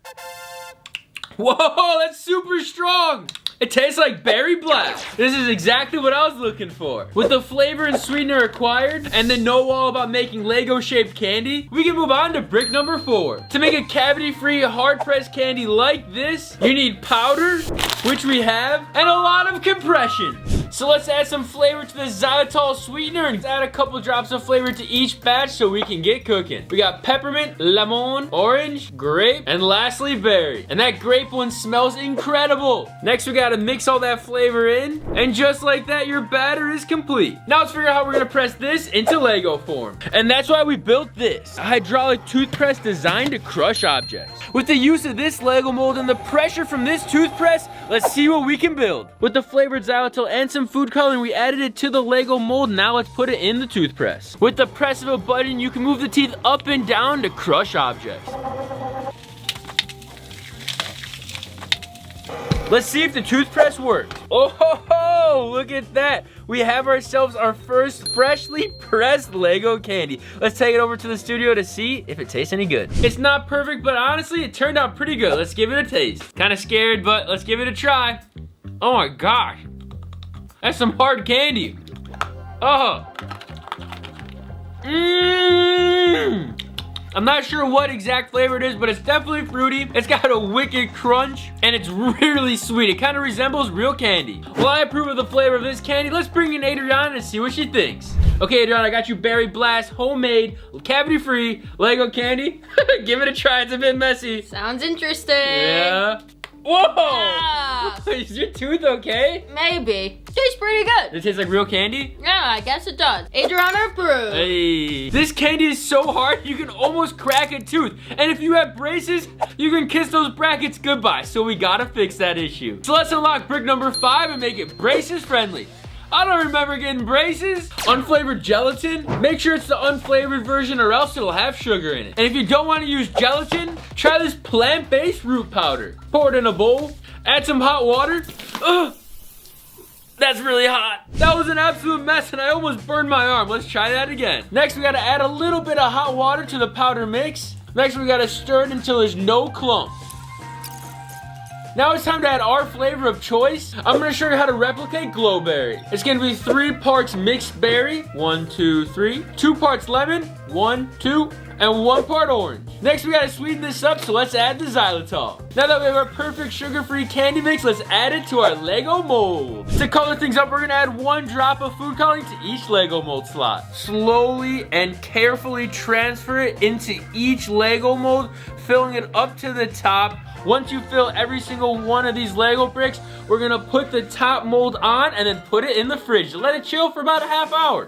Whoa, that's super strong. It tastes like berry blast. This is exactly what I was looking for. With the flavor and sweetener acquired, and the know-all about making Lego-shaped candy, we can move on to brick number 4. To make a cavity-free, hard-pressed candy like this, you need powder, which we have, and a lot of compression. So let's add some flavor to the xylitol sweetener and add a couple drops of flavor to each batch so we can get cooking. We got peppermint, lemon, orange, grape, and lastly berry. And that grape one smells incredible. Next we gotta mix all that flavor in, and just like that your batter is complete. Now let's figure out how we're gonna press this into Lego form. And that's why we built this, a hydraulic tooth press designed to crush objects. With the use of this Lego mold and the pressure from this tooth press, let's see what we can build. With the flavored xylitol and some food coloring, we added it to the Lego mold. Now let's put it in the tooth press. With the press of a button, you can move the teeth up and down to crush objects. Let's see if the tooth press works. Oh ho ho, look at that. We have ourselves our first freshly pressed Lego candy. Let's take it over to the studio to see if it tastes any good. It's not perfect, but honestly, it turned out pretty good. Let's give it a taste. Kind of scared, but let's give it a try. Oh my gosh. That's some hard candy. Oh. Mmm. I'm not sure what exact flavor it is, but it's definitely fruity. It's got a wicked crunch, and it's really sweet. It kind of resembles real candy. Well, I approve of the flavor of this candy. Let's bring in Adriana and see what she thinks. Okay, Adriana, I got you Berry Blast, homemade, cavity-free Lego candy. Give it a try. It's a bit messy. Sounds interesting. Yeah. Whoa! Yeah. Is your tooth okay? Maybe. Tastes pretty good. Does it taste like real candy? Yeah, I guess it does. Adriana approved. Hey. This candy is so hard, you can almost crack a tooth. And if you have braces, you can kiss those brackets goodbye. So we gotta fix that issue. So let's unlock brick number 5 and make it braces friendly. I don't remember getting braces. Unflavored gelatin. Make sure it's the unflavored version or else it'll have sugar in it. And if you don't want to use gelatin, try this plant-based root powder. Pour it in a bowl. Add some hot water. Ugh. That's really hot. That was an absolute mess and I almost burned my arm. Let's try that again. Next, we gotta add a little bit of hot water to the powder mix. Next, we gotta stir it until there's no clumps. Now it's time to add our flavor of choice. I'm gonna show you how to replicate Glowberry. It's gonna be 3 parts mixed berry, 1, 2, 3. 2 parts lemon, 1, 2, and 1 part orange. Next, we gotta sweeten this up, so let's add the xylitol. Now that we have our perfect sugar-free candy mix, let's add it to our Lego mold. To color things up, we're gonna add 1 drop of food coloring to each Lego mold slot. Slowly and carefully transfer it into each Lego mold, filling it up to the top. Once you fill every single one of these Lego bricks, we're gonna put the top mold on and then put it in the fridge to let it chill for about a half hour.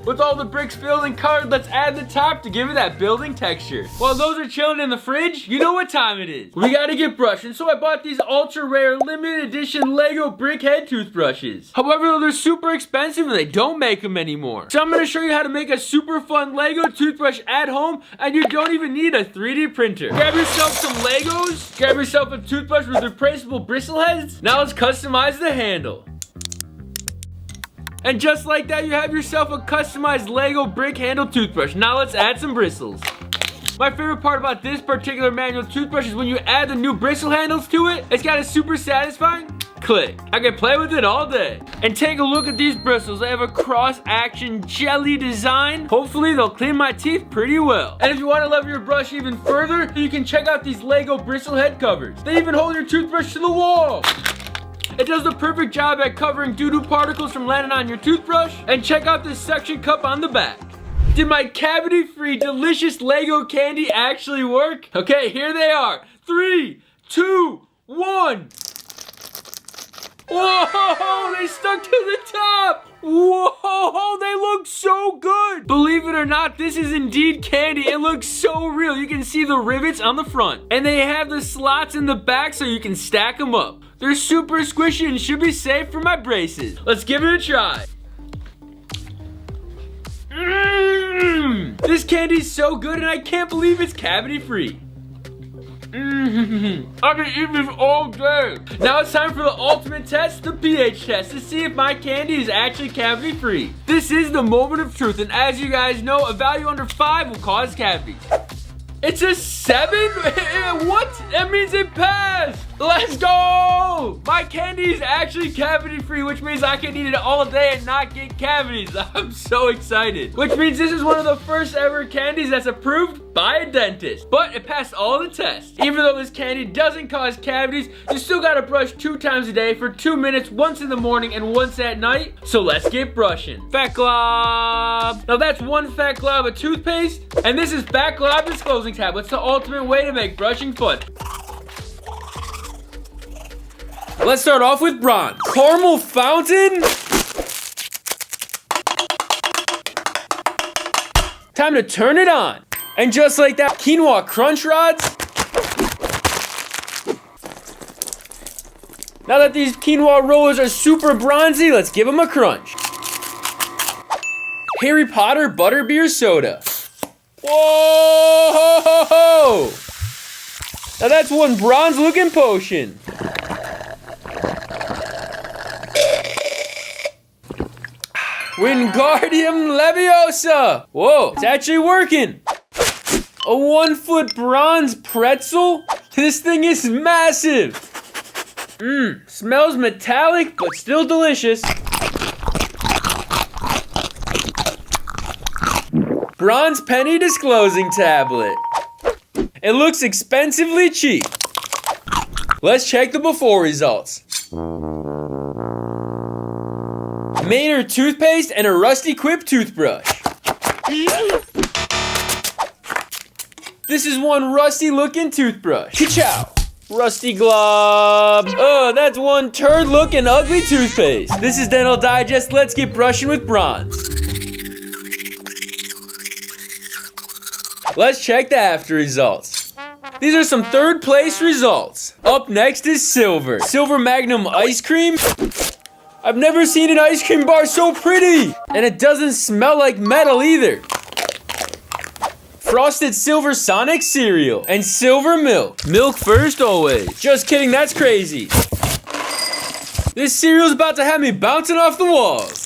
With all the bricks filled and colored, let's add the top to give it that building texture. While those are chilling in the fridge, you know what time it is. We gotta get brushing, so I bought these ultra rare limited edition Lego brickhead toothbrushes. However, they're super expensive and they don't make them anymore. So I'm gonna show you how to make a super fun Lego toothbrush at home, and you don't even need a 3D printer. Grab yourself some Legos, grab yourself a toothbrush with replaceable bristle heads. Now let's customize the handle. And just like that, you have yourself a customized Lego brick handle toothbrush. Now let's add some bristles. My favorite part about this particular manual toothbrush is when you add the new bristle handles to it, it's got a super satisfying click. I can play with it all day. And take a look at these bristles. They have a cross-action jelly design. Hopefully they'll clean my teeth pretty well. And if you want to love your brush even further, you can check out these Lego bristle head covers. They even hold your toothbrush to the wall. It does the perfect job at covering doo-doo particles from landing on your toothbrush. And check out this suction cup on the back. Did my cavity-free delicious Lego candy actually work? Okay, here they are. 3, 2, 1. Whoa, they stuck to the top. Whoa, they look so good. Believe it or not, this is indeed candy. It looks so real. You can see the rivets on the front. And they have the slots in the back so you can stack them up. They're super squishy and should be safe for my braces. Let's give it a try. This candy's so good and I can't believe it's cavity free. I can eat this all day. Now it's time for the ultimate test, the pH test, to see if my candy is actually cavity free. This is the moment of truth, and as you guys know, a value under 5 will cause cavities. It's a 7? What? That means it passed. Let's go. My candy is actually cavity free, which means I can eat it all day and not get cavities. I'm so excited. Which means this is one of the first ever candies that's approved by a dentist. But it passed all the tests. Even though this candy doesn't cause cavities, you still gotta brush 2 times a day for 2 minutes, once in the morning and once at night. So let's get brushing. Fat Glob. Now that's 1 Fat Glob of toothpaste, and this is Fat Glob Disclosing Tablet. It's the ultimate way to make brushing fun. Let's start off with bronze. Caramel fountain. Time to turn it on. And just like that, quinoa crunch rods. Now that these quinoa rollers are super bronzy, let's give them a crunch. Harry Potter butterbeer soda. Whoa! Now that's 1 bronze looking potion. Wingardium Leviosa! Whoa, it's actually working! A 1-foot bronze pretzel? This thing is massive! Smells metallic, but still delicious. Bronze penny disclosing tablet. It looks expensively cheap. Let's check the before results. Mater toothpaste and a rusty Quip toothbrush. This is one rusty looking toothbrush. Ka-chow. Rusty glob. Oh, that's one turd looking ugly toothpaste. This is Dental Digest. Let's get brushing with bronze. Let's check the after results. These are some third place results. Up next is silver. Silver Magnum ice cream. I've never seen an ice cream bar so pretty. And it doesn't smell like metal either. Frosted Silver Sonic cereal and silver milk. Milk first always. Just kidding, that's crazy. This cereal's about to have me bouncing off the walls.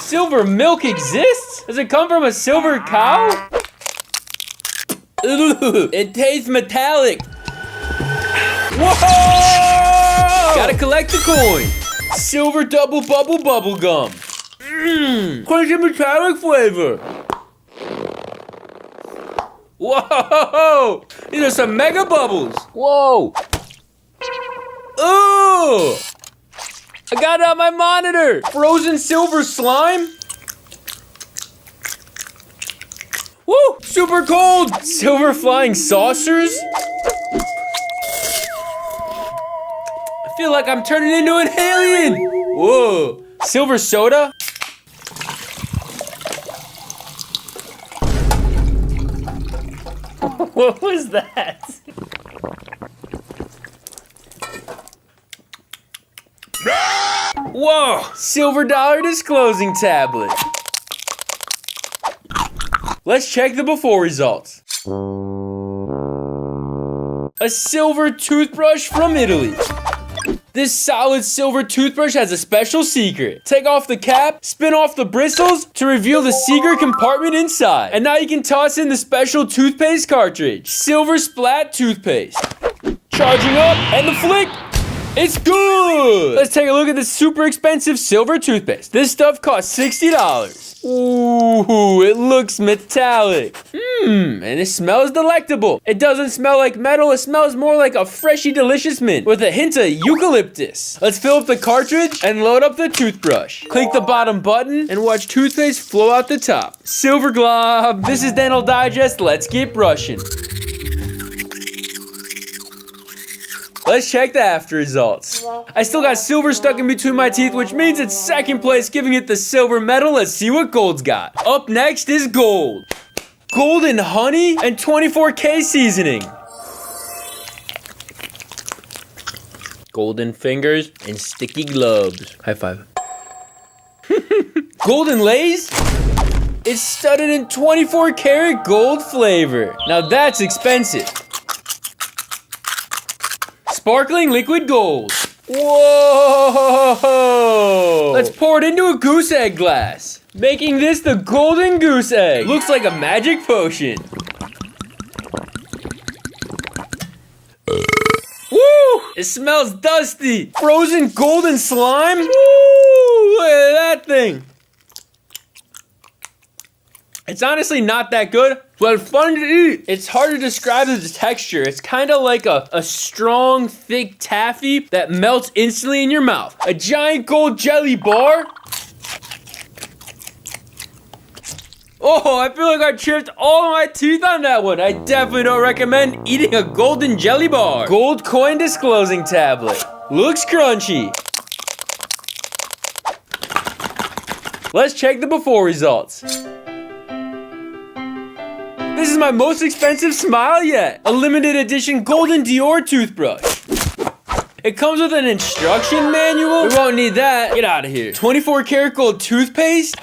Silver milk exists? Does it come from a silver cow? Ooh, it tastes metallic. Whoa! Gotta collect the coin. Silver double bubble gum. Crunchy metallic flavor. Whoa! These are some mega bubbles. Whoa! Ooh! I got it on my monitor. Frozen silver slime. Woo! Super cold. Silver flying saucers. I feel like I'm turning into an alien. Whoa! Silver soda. What was that? Whoa! Silver dollar disclosing tablet. Let's check the before results. A silver toothbrush from Italy. This solid silver toothbrush has a special secret. Take off the cap, spin off the bristles to reveal the secret compartment inside. And now you can toss in the special toothpaste cartridge. Silver splat toothpaste. Charging up, and the flick. It's good! Let's take a look at this super expensive silver toothpaste. This stuff costs $60. Ooh, it looks metallic. And it smells delectable. It doesn't smell like metal, it smells more like a freshy delicious mint with a hint of eucalyptus. Let's fill up the cartridge and load up the toothbrush. Click the bottom button and watch toothpaste flow out the top. Silver glob. This is Dental Digest. Let's get brushing. Let's check the after results. I still got silver stuck in between my teeth, which means it's second place, giving it the silver medal. Let's see what gold's got. Up next is gold. Golden honey and 24K seasoning. Golden fingers and sticky gloves. High five. Golden Lays? It's studded in 24 karat gold flavor. Now that's expensive. Sparkling liquid gold. Whoa! Let's pour it into a goose egg glass, making this the golden goose egg. Looks like a magic potion. Woo! It smells dusty. Frozen golden slime. Woo! Look at that thing. It's honestly not that good, but it's fun to eat. It's hard to describe the texture. It's kind of like a strong, thick taffy that melts instantly in your mouth. A giant gold jelly bar. Oh, I feel like I chipped all of my teeth on that one. I definitely don't recommend eating a golden jelly bar. Gold coin disclosing tablet. Looks crunchy. Let's check the before results. This is my most expensive smile yet. A limited edition golden Dior toothbrush. It comes with an instruction manual. We won't need that. Get out of here. 24 karat gold toothpaste.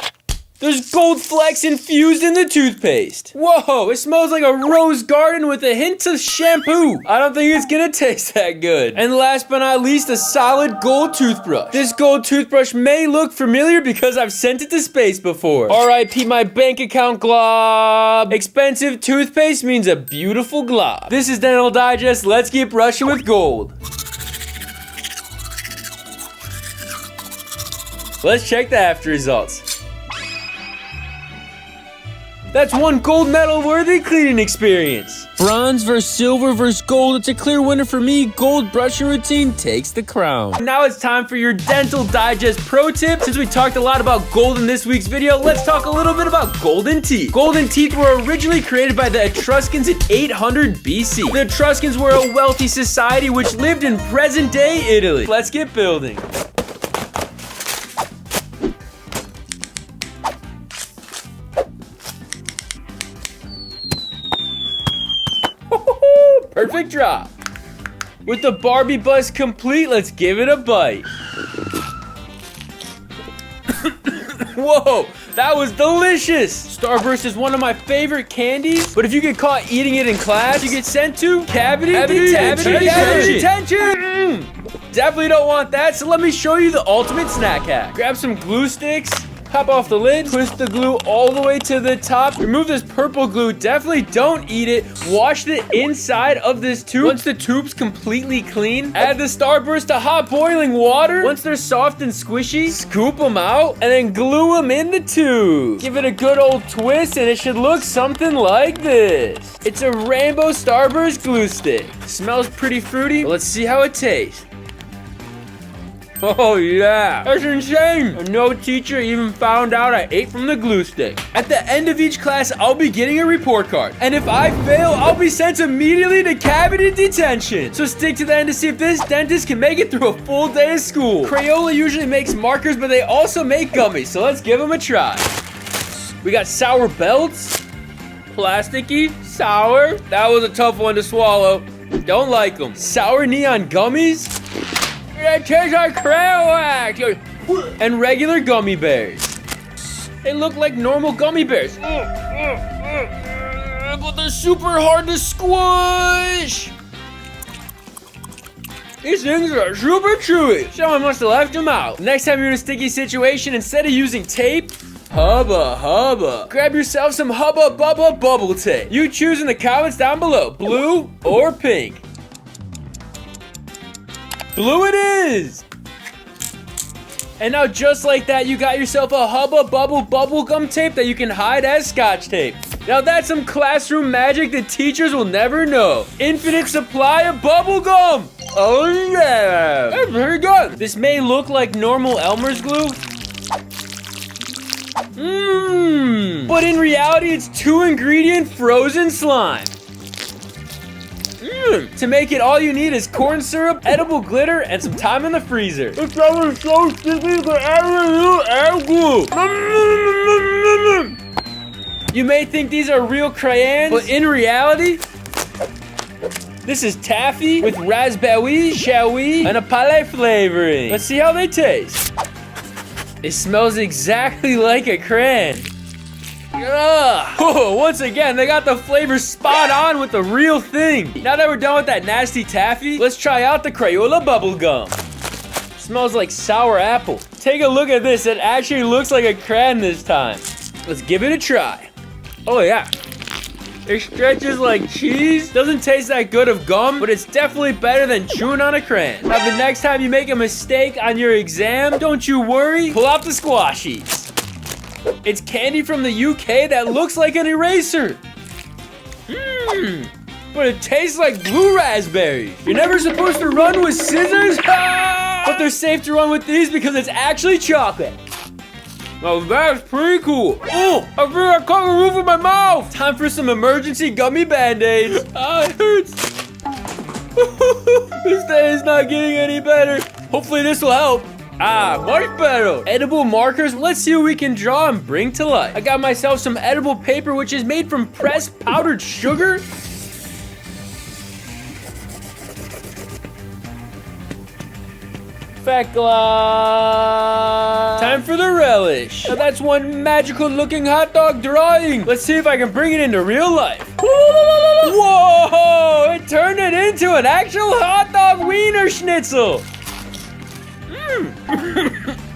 There's gold flecks infused in the toothpaste. Whoa, it smells like a rose garden with a hint of shampoo. I don't think it's gonna taste that good. And last but not least, a solid gold toothbrush. This gold toothbrush may look familiar because I've sent it to space before. R.I.P. my bank account glob. Expensive toothpaste means a beautiful glob. This is Dental Digest. Let's keep brushing with gold. Let's check the after results. That's one gold medal worthy cleaning experience. Bronze versus silver versus gold. It's a clear winner for me. Gold brushing routine takes the crown. Now it's time for your Dental Digest pro tip. Since we talked a lot about gold in this week's video, let's talk a little bit about golden teeth. Golden teeth were originally created by the Etruscans in 800 BC. The Etruscans were a wealthy society which lived in present-day Italy. Let's get building. Perfect drop. With the Barbie bust complete, let's give it a bite. Whoa, that was delicious. Starburst is one of my favorite candies, but if you get caught eating it in class, you get sent to Cavities detention. Definitely don't want that, so let me show you the ultimate snack hack. Grab some glue sticks, pop off the lid, twist the glue all the way to the top. Remove this purple glue. Definitely don't eat it. Wash the inside of this tube. Once the tube's completely clean, add the Starburst to hot boiling water. Once they're soft and squishy, scoop them out and then glue them in the tube. Give it a good old twist and it should look something like this. It's a rainbow Starburst glue stick. Smells pretty fruity. Let's see how it tastes. Oh yeah, that's insane. And no teacher even found out I ate from the glue stick. At the end of each class, I'll be getting a report card. And if I fail, I'll be sent immediately to Cavity detention. So stick to the end to see if this dentist can make it through a full day of school. Crayola usually makes markers, but they also make gummies. So let's give them a try. We got sour belts, plasticky, sour. That was a tough one to swallow. Don't like them. Sour neon gummies. That tastes like Crayola and regular gummy bears. They look like normal gummy bears, but they're super hard to squish. These things are super chewy. Someone must have left them out. Next time you're in a sticky situation, instead of using tape, Hubba. Grab yourself some Hubba Bubba bubble tape. You choose in the comments down below, blue or pink. Blue it is! And now just like that, you got yourself a Hubba Bubble bubblegum tape that you can hide as Scotch tape. Now that's some classroom magic that teachers will never know. Infinite supply of bubblegum! Oh yeah! That's very good! This may look like normal Elmer's glue. But in reality, it's 2-ingredient frozen slime. To make it, all you need is corn syrup, edible glitter, and some time in the freezer. This stuff is so sticky for every glue. You may think these are real crayons, but in reality, this is taffy with raspberry, cherry, and a palette flavoring. Let's see how they taste. It smells exactly like a crayon. Oh, once again, they got the flavor spot on with the real thing. Now that we're done with that nasty taffy, let's try out the Crayola bubblegum. Smells like sour apple. Take a look at this. It actually looks like a crayon this time. Let's give it a try. Oh yeah. It stretches like cheese. Doesn't taste that good of gum, but it's definitely better than chewing on a crayon. Now the next time you make a mistake on your exam, don't you worry. Pull out the squashies. It's candy from the UK that looks like an eraser. But it tastes like blue raspberries. You're never supposed to run with scissors, but they're safe to run with these because it's actually chocolate. Now that's pretty cool. Oh, I think I cut the roof of my mouth. Time for some emergency gummy band-aids. It hurts. This day is not getting any better. Hopefully this will help. Much better. Edible markers. Let's see what we can draw and bring to life. I got myself some edible paper, which is made from pressed powdered sugar. Fat glob. Time for the relish. Now that's one magical looking hot dog drawing. Let's see if I can bring it into real life. Whoa! It turned it into an actual hot dog wiener schnitzel.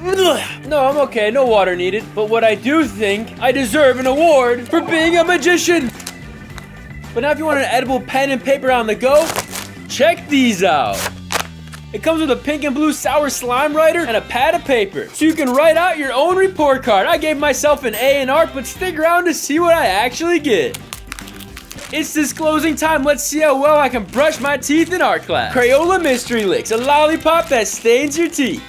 No, I'm okay. No water needed. But what I do think, I deserve an award for being a magician. But now if you want an edible pen and paper on the go, check these out. It comes with a pink and blue sour slime writer and a pad of paper, so you can write out your own report card. I gave myself an A in art, but stick around to see what I actually get. It's disclosing time. Let's see how well I can brush my teeth in art class. Crayola Mystery Licks, a lollipop that stains your teeth.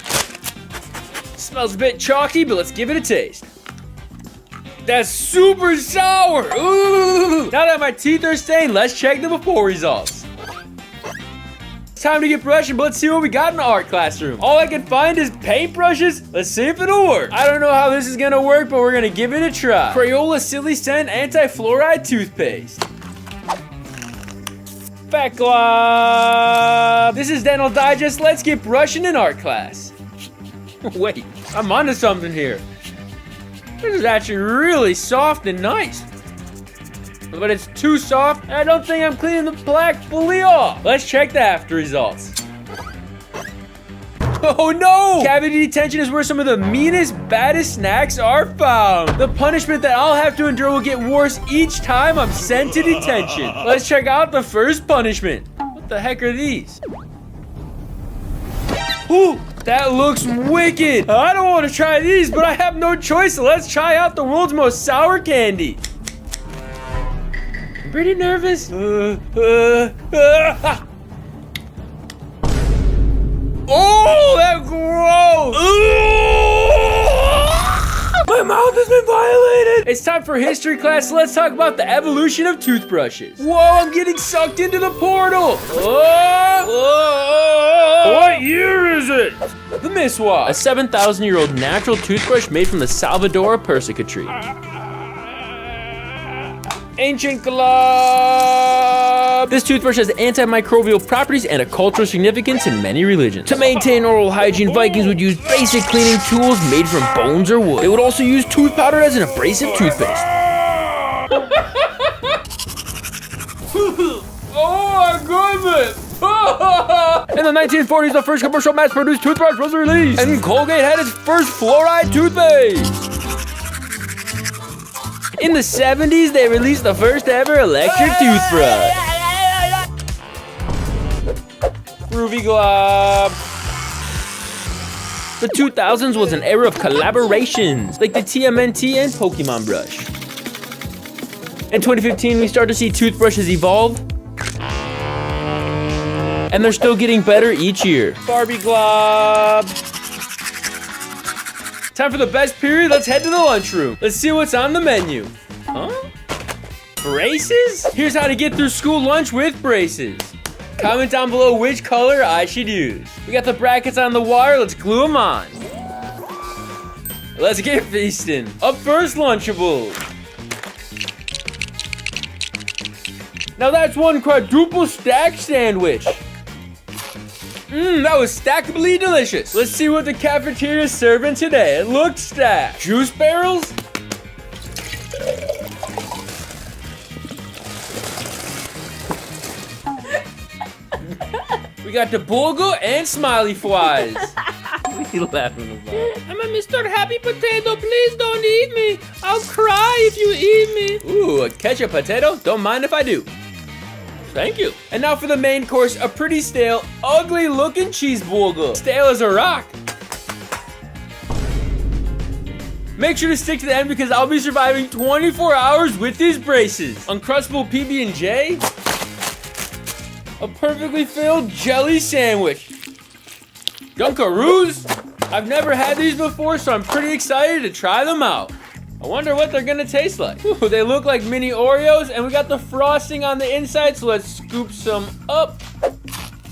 Smells a bit chalky, but let's give it a taste. That's super sour. Ooh. Now that my teeth are stained, let's check the before results. It's time to get brushing, but let's see what we got in the art classroom. All I can find is paintbrushes. Let's see if it'll work. I don't know how this is gonna work, but we're gonna give it a try. Crayola Silly Scent Anti-Fluoride Toothpaste. Fat Glob. This is Dental Digest. Let's get brushing in art class. Wait, I'm onto something here. This is actually really soft and nice. But it's too soft, and I don't think I'm cleaning the plaque fully off. Let's check the after results. Oh no! Cavity detention is where some of the meanest, baddest snacks are found. The punishment that I'll have to endure will get worse each time I'm sent to detention. Let's check out the first punishment. What the heck are these? Ooh, that looks wicked. I don't want to try these, but I have no choice, so let's try out the world's most sour candy. I'm pretty nervous. Oh, that's gross! My mouth has been violated! It's time for history class, so let's talk about the evolution of toothbrushes. Whoa, I'm getting sucked into the portal! What year is it? The Miswak. A 7,000-year-old natural toothbrush made from the Salvador persica tree. Ancient Glob! This toothbrush has antimicrobial properties and a cultural significance in many religions. To maintain oral hygiene, Vikings would use basic cleaning tools made from bones or wood. They would also use tooth powder as an abrasive toothpaste. Oh my goodness! In the 1940s, the first commercial mass-produced toothbrush was released, and Colgate had its first fluoride toothpaste. In the 70s, they released the first ever electric toothbrush. Groovy Glob. The 2000s was an era of collaborations, like the TMNT and Pokemon brush. In 2015, we start to see toothbrushes evolve, and they're still getting better each year. Barbie Glob. Time for the best period. Let's head to the lunchroom. Let's see what's on the menu. Huh? Braces? Here's how to get through school lunch with braces. Comment down below which color I should use. We got the brackets on the wire. Let's glue them on. Let's get feasting. Up first, Lunchables. Now that's one quadruple stack sandwich. That was stackably delicious. Let's see what the cafeteria is serving today. It looks stacked. Juice barrels? We got the bulgur and smiley flies. What are you laughing about? I'm a Mr. Happy Potato. Please don't eat me. I'll cry if you eat me. Ooh, a ketchup potato? Don't mind if I do. Thank you. And now for the main course, a pretty stale, ugly looking cheese bulgur. Stale as a rock. Make sure to stick to the end because I'll be surviving 24 hours with these braces. Uncrustable PB&J. A perfectly filled jelly sandwich. Dunkaroos. I've never had these before, so I'm pretty excited to try them out. I wonder what they're gonna taste like. Ooh, they look like mini Oreos, and we got the frosting on the inside, so let's scoop some up.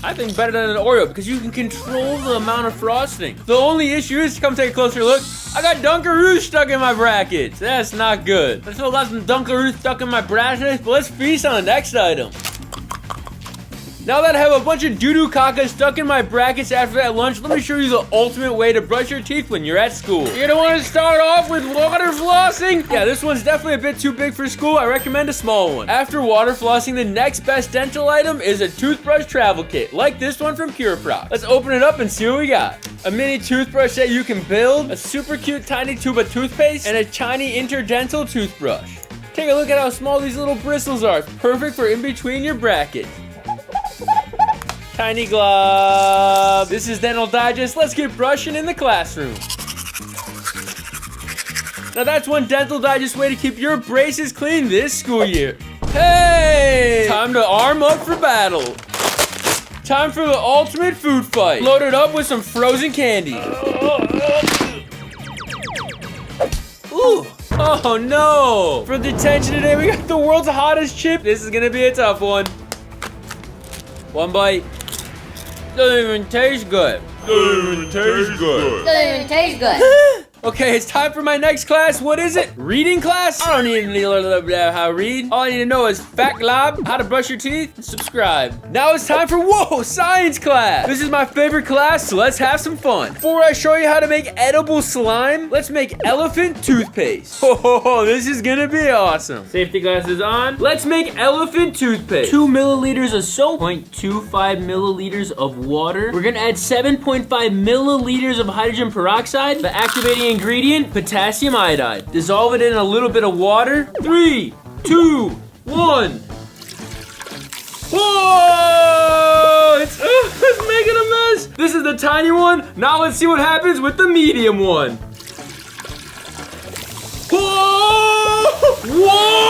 I think better than an Oreo because you can control the amount of frosting. The only issue is, come take a closer look, I got Dunkaroos stuck in my brackets. That's not good. I still got some Dunkaroos stuck in my brackets, but let's feast on the next item. Now that I have a bunch of doo-doo caca stuck in my brackets after that lunch, let me show you the ultimate way to brush your teeth when you're at school. You're gonna want to start off with water flossing. Yeah, this one's definitely a bit too big for school. I recommend a small one. After water flossing, the next best dental item is a toothbrush travel kit, like this one from PureProc. Let's open it up and see what we got. A mini toothbrush that you can build, a super cute tiny tube of toothpaste, and a tiny interdental toothbrush. Take a look at how small these little bristles are. It's perfect for in between your brackets. tiny glob. This is Dental Digest. Let's get brushing in the classroom. Now that's one Dental Digest way to keep your braces clean this school year. Hey! Time to arm up for battle. Time for the ultimate food fight. Loaded up with some frozen candy. Ooh. Oh no! For detention today, we got the world's hottest chip. This is gonna be a tough one. One bite. Doesn't even taste good. Doesn't even taste good. Okay, it's time for my next class. What is it? Reading class? I don't need to know how to read. All I need to know is Fat Glob, how to brush your teeth, and subscribe. Now it's time for, whoa, science class. This is my favorite class, so let's have some fun. Before I show you how to make edible slime, let's make elephant toothpaste. Oh, this is gonna be awesome. Safety glasses on. Let's make elephant toothpaste. 2 milliliters of soap, 0.25 milliliters of water. We're gonna add 7.5 milliliters of hydrogen peroxide. The activating ingredient, potassium iodide. Dissolve it in a little bit of water. 3, 2, 1. Whoa! It's making a mess. This is the tiny one. Now let's see what happens with the medium one. Whoa! Whoa!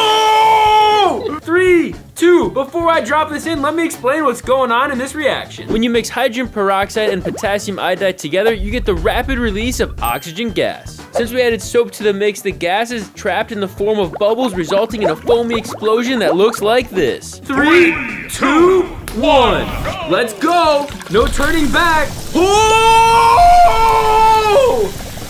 3, 2. Before I drop this in, let me explain what's going on in this reaction. When you mix hydrogen peroxide and potassium iodide together, you get the rapid release of oxygen gas. Since we added soap to the mix, the gas is trapped in the form of bubbles, resulting in a foamy explosion that looks like this. 3, 2, 1. Let's go. No turning back. Whoa!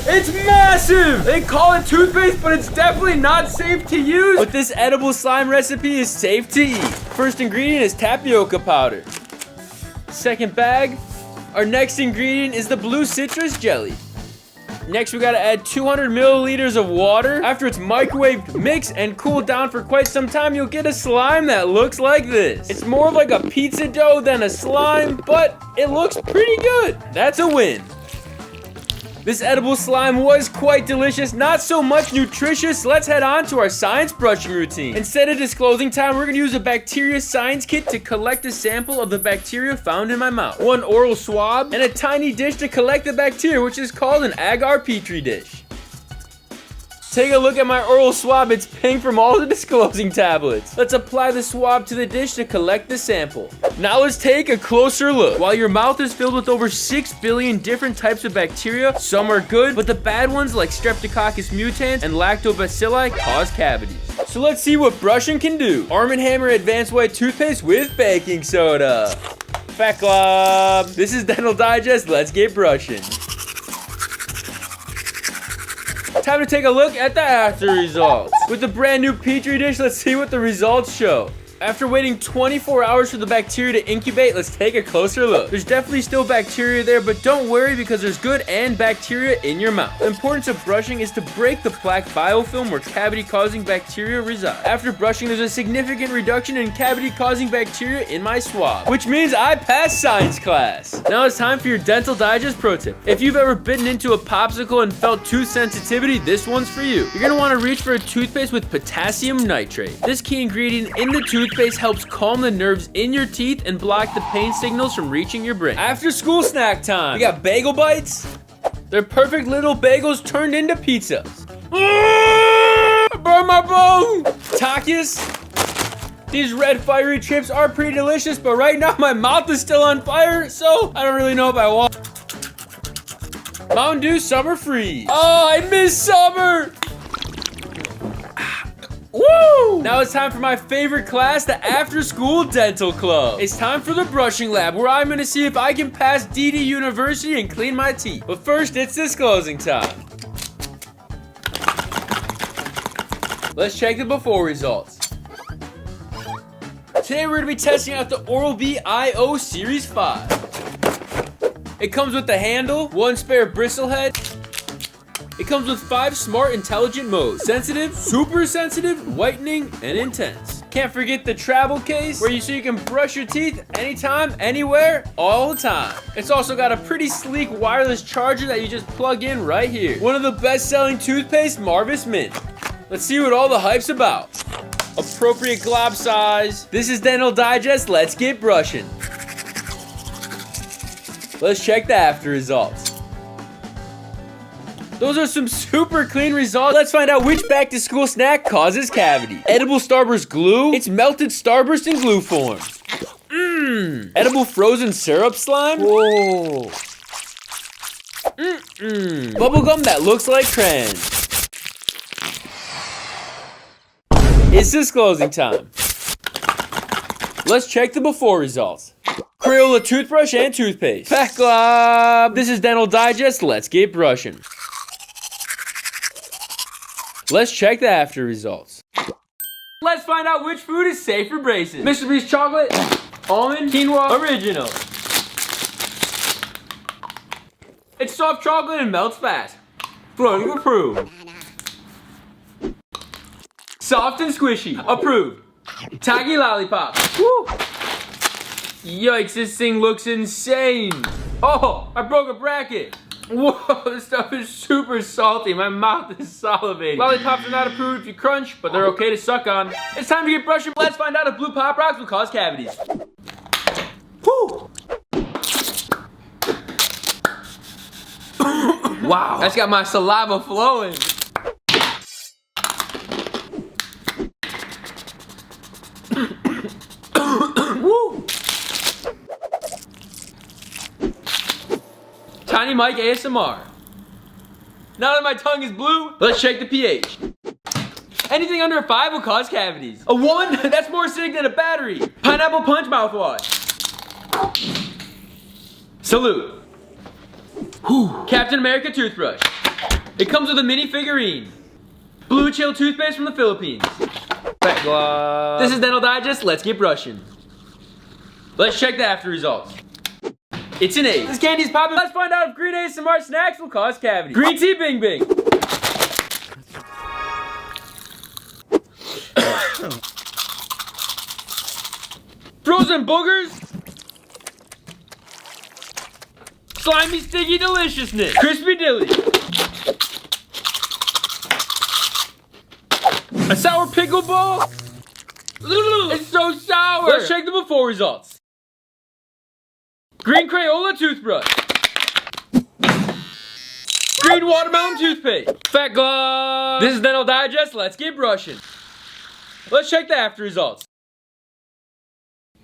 It's massive! They call it toothpaste, but it's definitely not safe to use. But this edible slime recipe is safe to eat. First ingredient is tapioca powder. Second bag, our next ingredient is the blue citrus jelly. Next, we gotta add 200 milliliters of water. After it's microwaved, mixed, and cooled down for quite some time, you'll get a slime that looks like this. It's more of like a pizza dough than a slime, but it looks pretty good. That's a win. This edible slime was quite delicious, not so much nutritious. Let's head on to our science brushing routine. Instead of disclosing time, we're gonna use a bacteria science kit to collect a sample of the bacteria found in my mouth. 1 oral swab, and a tiny dish to collect the bacteria, which is called an agar petri dish. Take a look at my oral swab. It's pink from all the disclosing tablets. Let's apply the swab to the dish to collect the sample. Now let's take a closer look. While your mouth is filled with over 6 billion different types of bacteria, some are good, but the bad ones like Streptococcus mutans and Lactobacilli cause cavities. So let's see what brushing can do. Arm & Hammer Advanced White Toothpaste with baking soda. Fat Glob. This is Dental Digest. Let's get brushing. Time to take a look at the after results. With the brand new petri dish, let's see what the results show. After waiting 24 hours for the bacteria to incubate, let's take a closer look. There's definitely still bacteria there, but don't worry because there's good and bacteria in your mouth. The importance of brushing is to break the plaque biofilm where cavity-causing bacteria reside. After brushing, there's a significant reduction in cavity-causing bacteria in my swab, which means I passed science class. Now it's time for your Dental Digest pro tip. If you've ever bitten into a popsicle and felt tooth sensitivity, this one's for you. You're gonna wanna reach for a toothpaste with potassium nitrate. This key ingredient in the toothpaste helps calm the nerves in your teeth and block the pain signals from reaching your brain. After school snack time, we got bagel bites. They're perfect little bagels turned into pizzas. I burned my bone. Takis. These red fiery chips are pretty delicious, but right now my mouth is still on fire, so I don't really know if I want. Mountain Dew Summer Freeze. Oh, I miss summer. Woo! Now it's time for my favorite class, the After School Dental Club. It's time for the brushing lab, where I'm gonna see if I can pass DD University and clean my teeth. But first, it's disclosing time. Let's check the before results. Today we're gonna be testing out the Oral-B IO Series 5. It comes with the handle, 1 spare bristle head. It comes with 5 smart, intelligent modes. Sensitive, super sensitive, whitening, and intense. Can't forget the travel case, so you can brush your teeth anytime, anywhere, all the time. It's also got a pretty sleek wireless charger that you just plug in right here. One of the best-selling toothpaste, Marvis Mint. Let's see what all the hype's about. Appropriate glob size. This is Dental Digest. Let's get brushing. Let's check the after results. Those are some super clean results. Let's find out which back to school snack causes cavity. Edible Starburst glue. It's melted Starburst in glue form. Edible frozen syrup slime. Whoa. Bubblegum that looks like crayon. It's disclosing time. Let's check the before results. Crayola toothbrush and toothpaste. Fat Glob. This is Dental Digest. Let's get brushing. Let's check the after results. Let's find out which food is safe for braces. Mr. Beast chocolate, almond, quinoa, original. It's soft chocolate and melts fast. Floating approved. Soft and squishy, approved. Taggy lollipop. Woo. Yikes, this thing looks insane. Oh, I broke a bracket. Whoa, this stuff is super salty. My mouth is salivating. Lollipops are not approved if you crunch, but they're okay to suck on. It's time to get brushing. Let's find out if blue Pop Rocks will cause cavities. Woo. Wow, that's got my saliva flowing. Woo. Tiny Mike ASMR. Now that my tongue is blue, let's check the pH. Anything under a 5 will cause cavities. A 1? That's more acidic than a battery. Pineapple Punch mouthwash. Salute. Whew. Captain America toothbrush. It comes with a mini figurine. Blue Chill toothpaste from the Philippines. Fat Glob. This is Dental Digest. Let's get brushing. Let's check the after results. It's an 8. This candy's popping. Let's find out if green ASMR snacks will cause cavities. Green tea Bing Bing. Frozen boogers. Slimy sticky deliciousness. Crispy dilly. A sour pickle ball. It's so sour. Let's check the before results. Green Crayola toothbrush. Green watermelon toothpaste. Fat Glob. This is Dental Digest. Let's get brushing. Let's check the after results.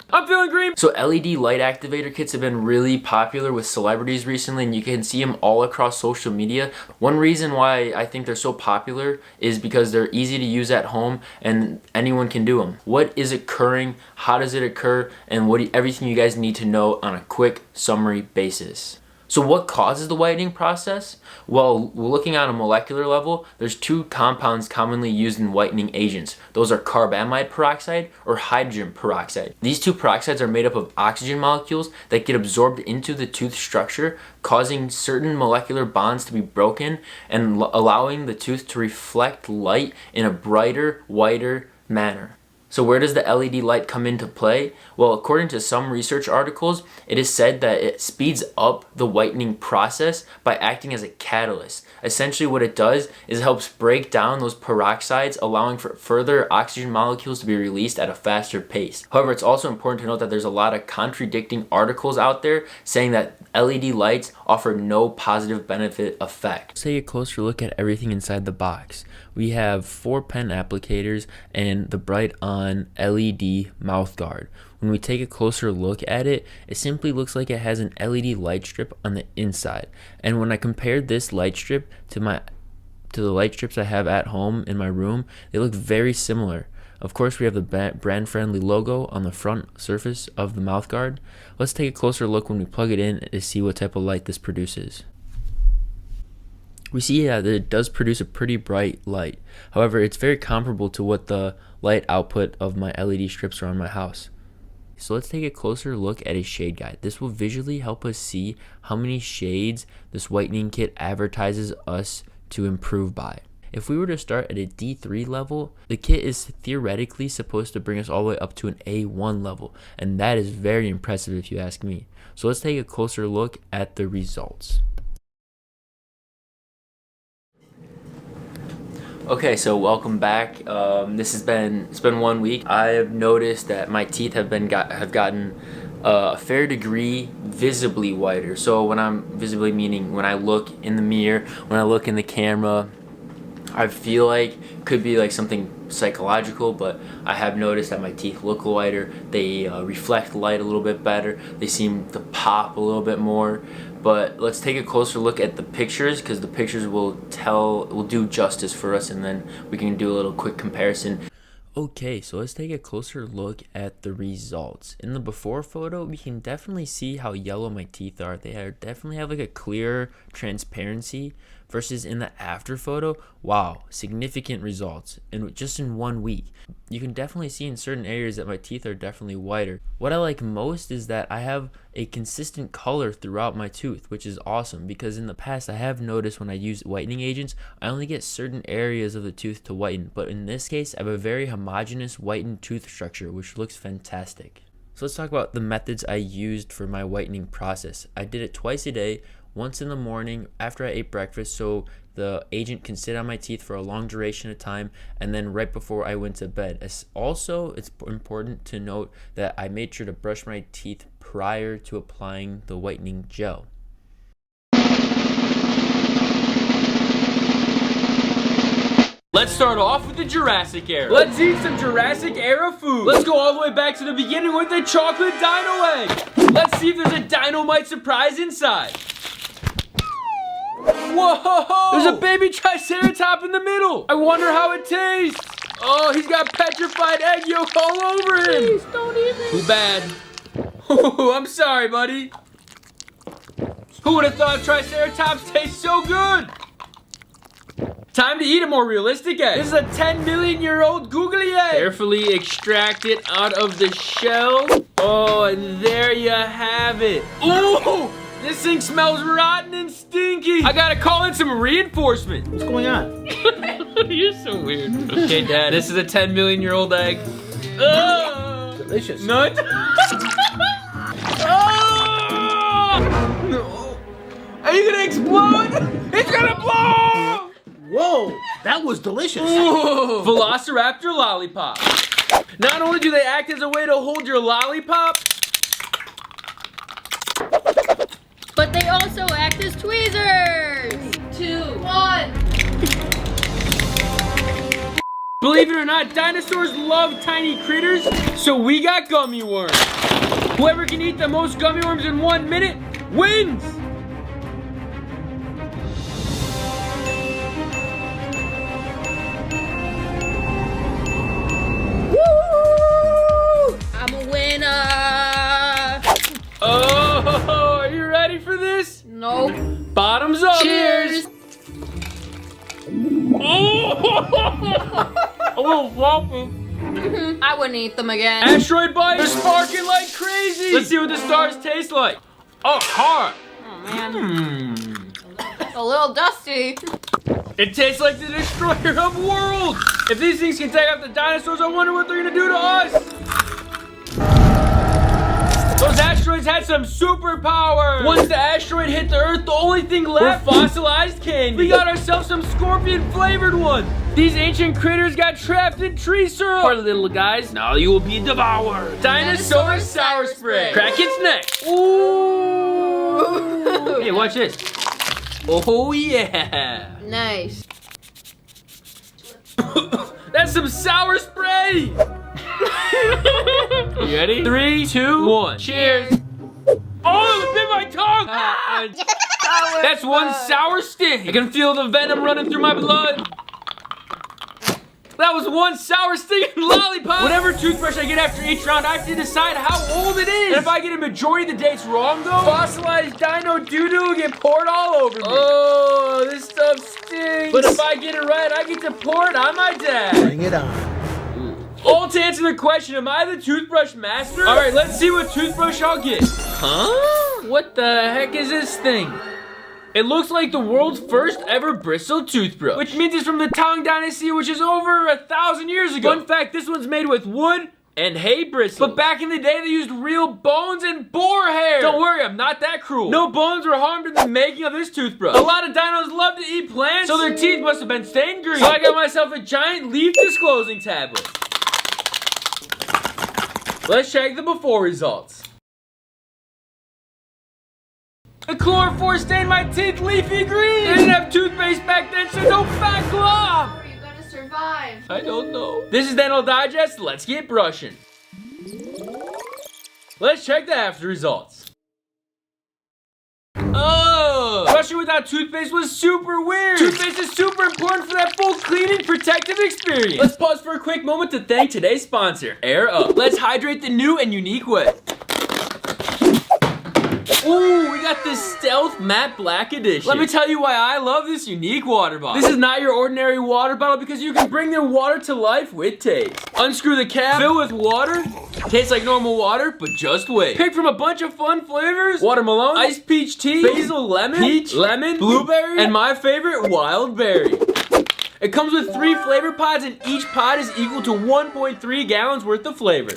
I'm feeling green. So LED light activator kits have been really popular with celebrities recently, and you can see them all across social media. One reason why I think they're so popular is because they're easy to use at home and anyone can do them. What is occurring, how does it occur, and everything you guys need to know on a quick summary basis. So what causes the whitening process? Well, looking on a molecular level, there's 2 compounds commonly used in whitening agents. Those are carbamide peroxide or hydrogen peroxide. These 2 peroxides are made up of oxygen molecules that get absorbed into the tooth structure, causing certain molecular bonds to be broken and allowing the tooth to reflect light in a brighter, whiter manner. So where does the LED light come into play? Well, according to some research articles, it is said that it speeds up the whitening process by acting as a catalyst. Essentially what it does is it helps break down those peroxides, allowing for further oxygen molecules to be released at a faster pace. However, it's also important to note that there's a lot of contradicting articles out there saying that LED lights offer no positive benefit effect. Let's take a closer look at everything inside the box. We have 4 pen applicators and the Bright On LED mouthguard. When we take a closer look at it, it simply looks like it has an LED light strip on the inside. And when I compared this light strip to the light strips I have at home in my room, they look very similar. Of course, we have the brand-friendly logo on the front surface of the mouthguard. Let's take a closer look when we plug it in to see what type of light this produces. We see that it does produce a pretty bright light. However, it's very comparable to what the light output of my LED strips are on my house. So let's take a closer look at a shade guide. This will visually help us see how many shades this whitening kit advertises us to improve by. If we were to start at a D3 level, the kit is theoretically supposed to bring us all the way up to an A1 level, and that is very impressive if you ask me. So let's take a closer look at the results. Okay, so welcome back. It's been 1 week. I have noticed that my teeth have gotten a fair degree visibly whiter. So when I'm visibly meaning when I look in the mirror, when I look in the camera, I feel like could be like something psychological, but I have noticed that my teeth look whiter. They reflect light a little bit better. They seem to pop a little bit more. But let's take a closer look at the pictures, because the pictures will do justice for us, and then we can do a little quick comparison. Okay, so let's take a closer look at the results. In the before photo, we can definitely see how yellow my teeth are. They definitely have like a clear transparency, versus in the after photo, wow, significant results. And just in 1 week, you can definitely see in certain areas that my teeth are definitely whiter. What I like most is that I have a consistent color throughout my tooth, which is awesome, because in the past I have noticed when I use whitening agents, I only get certain areas of the tooth to whiten, but in this case I have a very homogeneous whitened tooth structure, which looks fantastic. So let's talk about the methods I used for my whitening process. I did it twice a day, once in the morning after I ate breakfast, so the agent can sit on my teeth for a long duration of time, and then right before I went to bed. Also, it's important to note that I made sure to brush my teeth prior to applying the whitening gel. Let's start off with the Jurassic era. Let's eat some Jurassic era food. Let's go all the way back to the beginning with the chocolate dino egg. Let's see if there's a dynamite surprise inside. Whoa! There's a baby triceratop in the middle. I wonder how it tastes. Oh, he's got petrified egg yolk all over him. Please don't eat me. Too bad. Oh, I'm sorry, buddy. Who would have thought triceratops taste so good? Time to eat a more realistic egg. This is a 10 million year old googly egg. Carefully extract it out of the shell. Oh, and there you have it. Ooh! This thing smells rotten and stinky. I gotta call in some reinforcement. What's going on? You're so weird. Okay, Dad, this is a 10 million year old egg. Oh! Delicious. Nut. Oh! No. Are you gonna explode? It's gonna blow! Whoa, that was delicious. Ooh. Velociraptor lollipop. Not only do they act as a way to hold your lollipop, But they also act as tweezers. 2, 1. believe it or not, dinosaurs love tiny critters, so we got gummy worms. Whoever can eat the most gummy worms in 1 minute wins. Woo! I'm a winner. Oh, are you ready for this? Nope. Bottoms up. Cheers. Oh, floppy. I wouldn't eat them again. Asteroid bite. They're sparking like crazy. Let's see what the stars taste like. Oh, hard. Oh man. It's a little dusty. It tastes like the destroyer of worlds. If these things can take out the dinosaurs, I wonder what they're gonna do to us. Those asteroids had some superpowers. Once the asteroid hit the Earth, the only thing left were fossilized candy. We got ourselves some scorpion-flavored ones. These ancient critters got trapped in tree syrup. Poor little guys, now you will be devoured. Dinosaur sour spray. Crack its neck. Ooh. Hey, watch this. Oh yeah. Nice. That's some sour spray. You ready? 3, 2, 1. Cheers. Oh, it bit my tongue. That's one sour sting. I can feel the venom running through my blood. That was one sour stinging lollipop. Whatever toothbrush I get after each round, I have to decide how old it is. And if I get a majority of the dates wrong, though, fossilized dino doo-doo will get poured all over me. Oh, this stuff stinks. But if I get it right, I get to pour it on my dad. Bring it on. All to answer the question, am I the toothbrush master? All right, let's see what toothbrush I'll get. Huh? What the heck is this thing? It looks like the world's first ever bristle toothbrush, which means it's from the Tang Dynasty, which is over 1,000 years ago. Fun fact, this one's made with wood and hay bristles. But back in the day, they used real bones and boar hair. Don't worry, I'm not that cruel. No bones were harmed in the making of this toothbrush. A lot of dinos love to eat plants, so their teeth must have been stained green. So I got myself a giant leaf disclosing tablet. Let's check the before results. The chloroform stained my teeth leafy green. They didn't have toothpaste back then, so no fat glob. How are you gonna survive? I don't know. This is Dental Digest. Let's get brushing. Let's check the after results. Oh! Brushing without toothpaste was super weird. Toothpaste is super important for that full cleaning, protective experience. Let's pause for a quick moment to thank today's sponsor, Air Up. Let's hydrate the new and unique way. Ooh, we got this Stealth Matte Black Edition. Let me tell you why I love this unique water bottle. This is not your ordinary water bottle because you can bring their water to life with taste. Unscrew the cap, fill with water. Tastes like normal water, but just wait. Pick from a bunch of fun flavors. Watermelon, iced peach tea, basil lemon, peach, lemon, blueberry, and my favorite, wild berry. It comes with 3 flavor pods and each pod is equal to 1.3 gallons worth of flavor.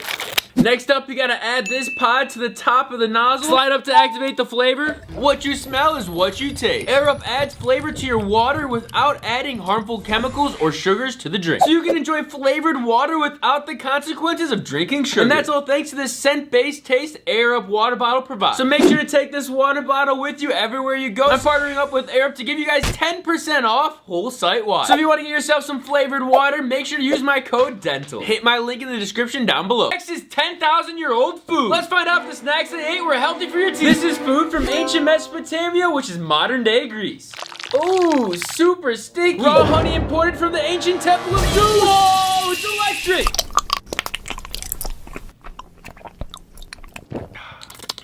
Next up, you gotta add this pod to the top of the nozzle. Slide up to activate the flavor. What you smell is what you taste. Air Up adds flavor to your water without adding harmful chemicals or sugars to the drink. So you can enjoy flavored water without the consequences of drinking sugar. And that's all thanks to this scent-based taste Air Up water bottle provides. So make sure to take this water bottle with you everywhere you go. I'm partnering up with Air Up to give you guys 10% off whole site-wide. So if you want to get yourself some flavored water, make sure to use my code DENTAL. Hit my link in the description down below. Next is 10,000-year-old food. Let's find out if the snacks they ate were healthy for your teeth. This is food from ancient Mesopotamia, which is modern-day Greece. Ooh, super sticky. Raw honey imported from the ancient temple of Zeus. Whoa, it's electric.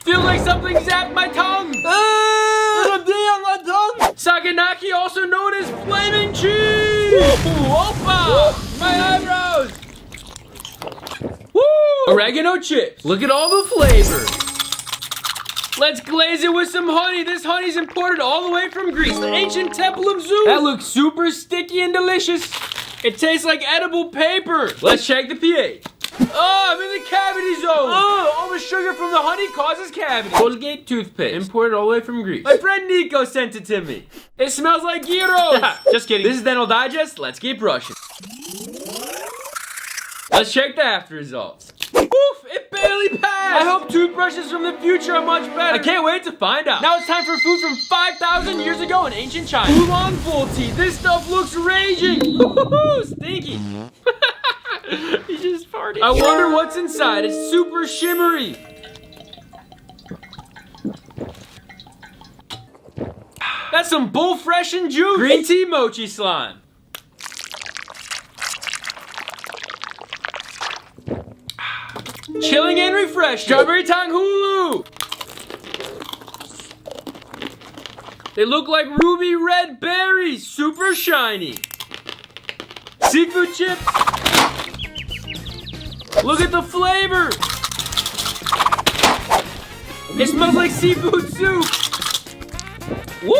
Feels like something zapped my tongue. Little D on my tongue. Saganaki, also known as flaming cheese. Ooh, opa. My eyebrows. Woo! Oregano chips. Look at all the flavors. Let's glaze it with some honey. This honey's imported all the way from Greece, the ancient temple of Zeus. That looks super sticky and delicious. It tastes like edible paper. Let's check the pH. Oh, I'm in the cavity zone. Oh, all the sugar from the honey causes cavities. Colgate toothpaste, imported all the way from Greece. My friend Nico sent it to me. It smells like gyros. Just kidding. This is Dental Digest. Let's keep brushing. Let's check the after results. Oof, it barely passed. I hope toothbrushes from the future are much better. I can't wait to find out. Now it's time for food from 5,000 years ago in ancient China. Oolong full tea. This stuff looks raging. Stinky. He just farted. I wonder what's inside. It's super shimmery. That's some bull fresh and juice. Green tea mochi slime. Chilling and refreshing. Strawberry tang hulu. They look like ruby red berries, super shiny. Seafood chips. Look at the flavor. It smells like seafood soup. Woo!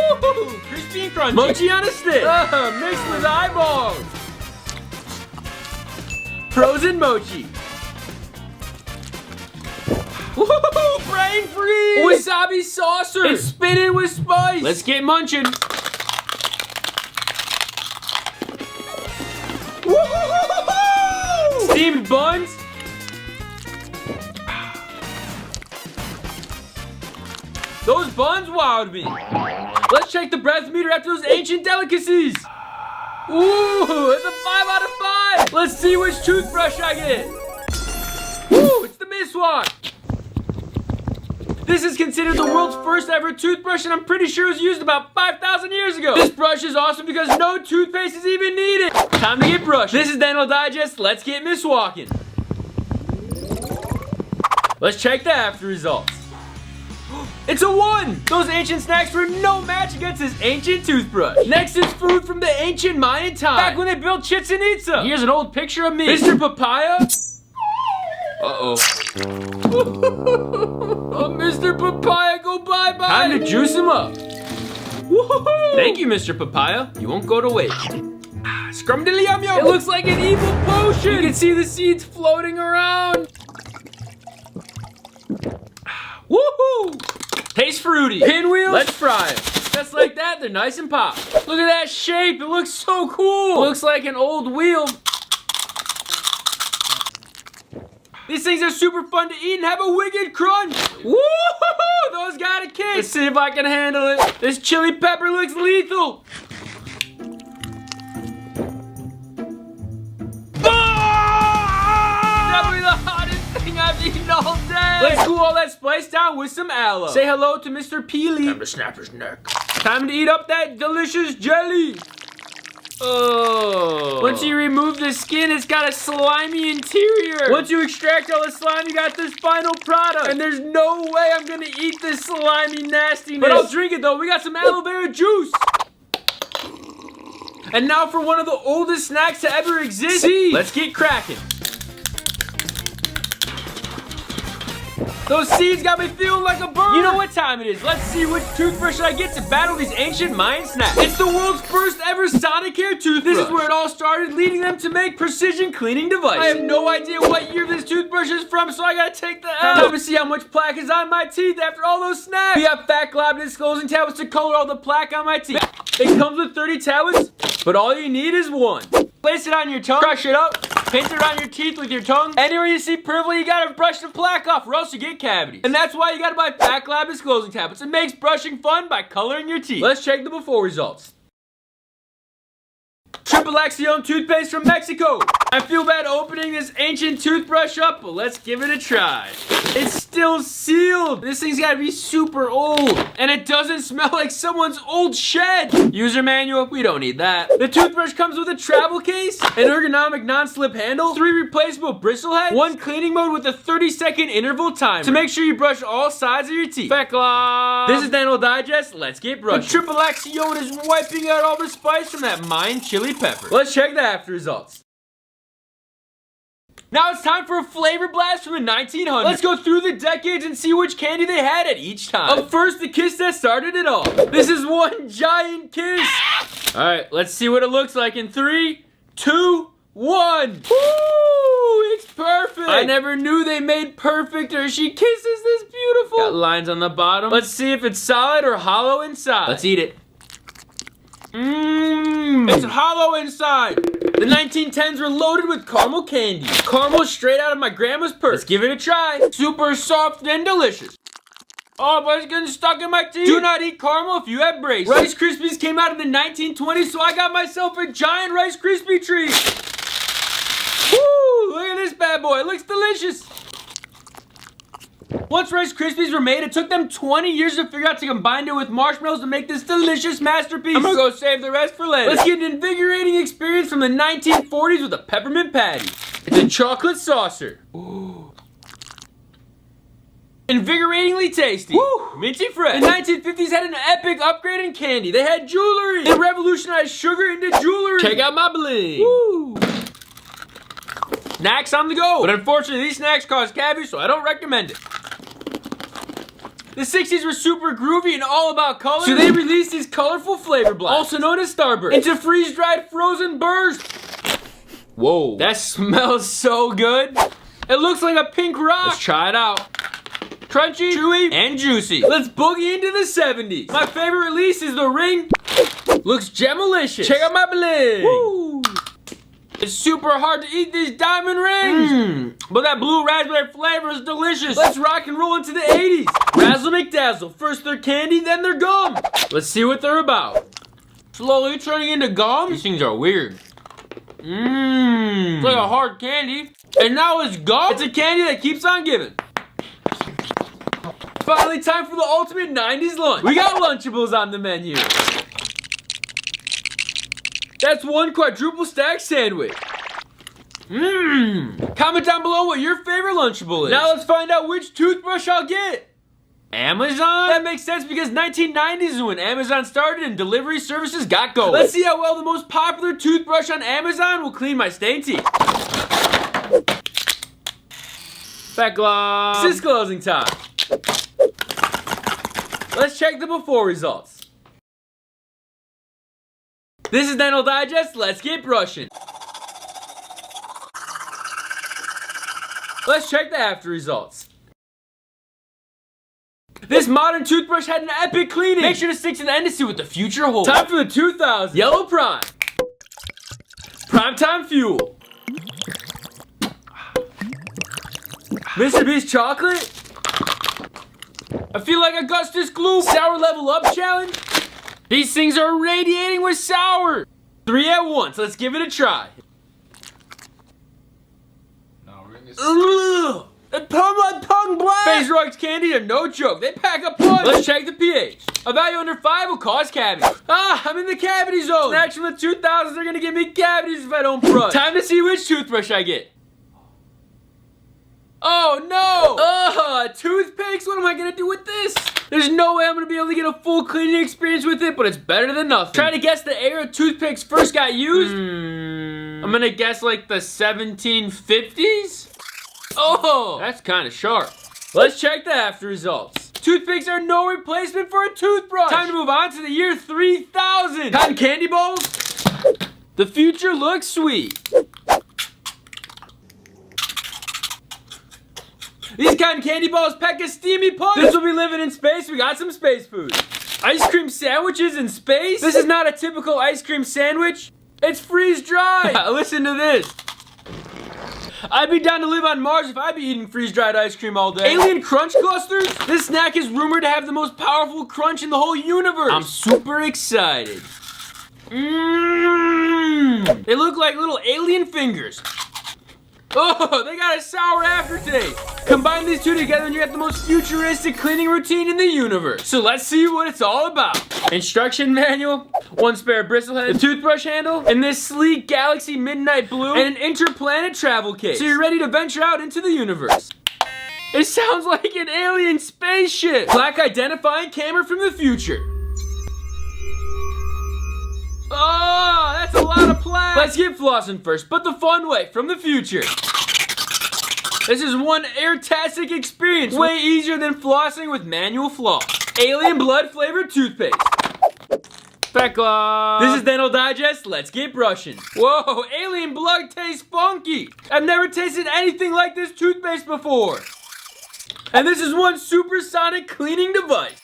Crispy and crunchy. Mochi on a stick. Mixed with eyeballs. Frozen mochi. Woo! Brain freeze! Wasabi saucer! It's spinning with spice! Let's get munching! Woo! Steamed buns! Those buns wowed me! Let's check the breath meter after those ancient delicacies! Ooh, it's a 5 out of 5! Let's see which toothbrush I get! Woo, it's the Miswak! This is considered the world's first ever toothbrush, and I'm pretty sure it was used about 5,000 years ago. This brush is awesome because no toothpaste is even needed. Time to get brushed. This is Dental Digest. Let's get miswalking. Let's check the after results. It's a 1! Those ancient snacks were no match against this ancient toothbrush. Next is food from the ancient Mayan time. Back when they built Chichen Itza. Here's an old picture of me. Mr. Papaya. Uh-oh. Oh, Mr. Papaya, go bye-bye. Time to juice him up. Woohoo! Thank you, Mr. Papaya. You won't go to waste. Scrum-dilly-yum-yum. It looks like an evil potion. You can see the seeds floating around. Woohoo! Tastes fruity. Pinwheels. Let's fry them. Just like that, they're nice and popped. Look at that shape. It looks so cool. Looks like an old wheel. These things are super fun to eat and have a wicked crunch. Woo! Elbo's got a kick. Let's see if I can handle it. This chili pepper looks lethal. Definitely the hottest thing I've eaten all day. Let's cool all that spice down with some aloe. Say hello to Mr. Peely. Time to snap his neck. Time to eat up that delicious jelly. Oh. Once you remove the skin, it's got a slimy interior. Once you extract all the slime, you got this final product. And there's no way I'm gonna eat this slimy nastiness. But I'll drink it though. We got some aloe vera juice. And now for one of the oldest snacks to ever exist. See, let's get cracking. Those seeds got me feeling like a bird. You know what time it is. Let's see which toothbrush should I get to battle these ancient Mayan snacks. It's the world's first ever Sonicare toothbrush. This is where it all started, leading them to make precision cleaning devices. I have no idea what year this toothbrush is from, so I gotta take the L. Time to see how much plaque is on my teeth after all those snaps. We have fat glob disclosing tablets to color all the plaque on my teeth. It comes with 30 tablets, but all you need is one. Place it on your tongue, crush it up, paint it on your teeth with your tongue. Anywhere you see purple, you gotta brush the plaque off or else you get cavities. And that's why you gotta buy Fat Glob disclosing tablets. It makes brushing fun by coloring your teeth. Let's check the before results. Triple Acción toothpaste from Mexico. I feel bad opening this ancient toothbrush up, but let's give it a try. It's still sealed. This thing's gotta be super old. And it doesn't smell like someone's old shed. User manual, we don't need that. The toothbrush comes with a travel case, an ergonomic non-slip handle, 3 replaceable bristle heads, 1 cleaning mode with a 30-second interval timer to make sure you brush all sides of your teeth. Fat Glob. This is Dental Digest. Let's get brushing. The Triple Acción is wiping out all the spice from that Mayan chili pepper. Let's check the after results. Now it's time for a flavor blast from the 1900s. Let's go through the decades and see which candy they had at each time. Up first, the kiss that started it all. This is one giant kiss. All right, let's see what it looks like in 3, 2, 1. Woo! It's perfect. I never knew they made perfect or she kisses this beautiful. Got lines on the bottom. Let's see if it's solid or hollow inside. Let's eat it. Mmm, it's hollow inside. The 1910s were loaded with caramel candy. Caramel straight out of my grandma's purse. Let's give it a try. Super soft and delicious. Oh, but it's getting stuck in my teeth. Do not eat caramel if you have braces. Rice Krispies came out in the 1920s, so I got myself a giant Rice Krispie treat. Woo, look at this bad boy. It looks delicious. Once Rice Krispies were made, it took them 20 years to figure out to combine it with marshmallows to make this delicious masterpiece. I'm gonna go save the rest for later. Let's get an invigorating experience from the 1940s with a peppermint patty. It's a chocolate saucer. Ooh. Invigoratingly tasty. Woo. Minty fresh. The 1950s had an epic upgrade in candy. They had jewelry. They revolutionized sugar into jewelry. Check out my bling. Woo. Snacks on the go. But unfortunately, these snacks cause cavities, so I don't recommend it. The 60s were super groovy and all about color, so they released these colorful flavor blasts, also known as Starburst, into freeze-dried frozen burst. Whoa, that smells so good. It looks like a pink rock. Let's try it out. Crunchy, chewy, and juicy. Let's boogie into the 70s. My favorite release is the ring. Looks gemalicious. Check out my bling. Woo. It's super hard to eat these diamond rings. But that blue raspberry flavor is delicious. Let's rock and roll into the 80s. Razzle McDazzle. First they're candy, then they're gum. Let's see what they're about. Slowly turning into gum. These things are weird. It's like a hard candy. And now it's gum. It's a candy that keeps on giving. Finally time for the ultimate 90s lunch. We got Lunchables on the menu. That's one quadruple stack sandwich. Comment down below what your favorite Lunchable is. Now let's find out which toothbrush I'll get. Amazon? That makes sense because 1990s is when Amazon started and delivery services got going. Let's see how well the most popular toothbrush on Amazon will clean my stained teeth. Fat Glob. This is closing time. Let's check the before results. This is Dental Digest. Let's get brushing. Let's check the after results. This modern toothbrush had an epic cleaning. Make sure to stick to the end to see what the future holds. Time for the 2000s. Yellow Prime. Primetime Fuel. Mr. Beast Chocolate. I feel like Augustus Gloop. Sour level up challenge. These things are radiating with sour. 3 at once. Let's give it a try. Ugh. It turned my tongue black. Phase Rugs candy are no joke. They pack a punch. Let's check the pH. A value under 5 will cause cavities. I'm in the cavity zone. Snacks from the 2000s are gonna give me cavities if I don't brush. Time to see which toothbrush I get. Oh no! Toothpicks? What am I gonna do with this? There's no way I'm gonna be able to get a full cleaning experience with it, but it's better than nothing. Try to guess the era toothpicks first got used? I'm gonna guess like the 1750s? Oh, that's kind of sharp. Let's check the after results. Toothpicks are no replacement for a toothbrush. Time to move on to the year 3000. Cotton candy balls? The future looks sweet. These cotton candy balls pack a steamy punch. This will be living in space. We got some space food. Ice cream sandwiches in space? This is not a typical ice cream sandwich. It's freeze dried. Listen to this. I'd be down to live on Mars if I'd be eating freeze-dried ice cream all day. Alien crunch clusters? This snack is rumored to have the most powerful crunch in the whole universe. I'm super excited. They look like little alien fingers. Oh, they got a sour aftertaste. Combine these two together and you get the most futuristic cleaning routine in the universe. So let's see what it's all about. Instruction manual, 1 spare bristlehead, a toothbrush handle, and this sleek Galaxy Midnight Blue, and an interplanet travel case. So you're ready to venture out into the universe. It sounds like an alien spaceship. Black identifying camera from the future. Oh, that's a lot of plastic. Let's get flossing first, but the fun way, from the future. This is one air-tastic experience, way easier than flossing with manual floss. Alien blood flavored toothpaste. Fat Glob. This is Dental Digest, let's get brushing. Whoa, alien blood tastes funky. I've never tasted anything like this toothpaste before. And this is one supersonic cleaning device.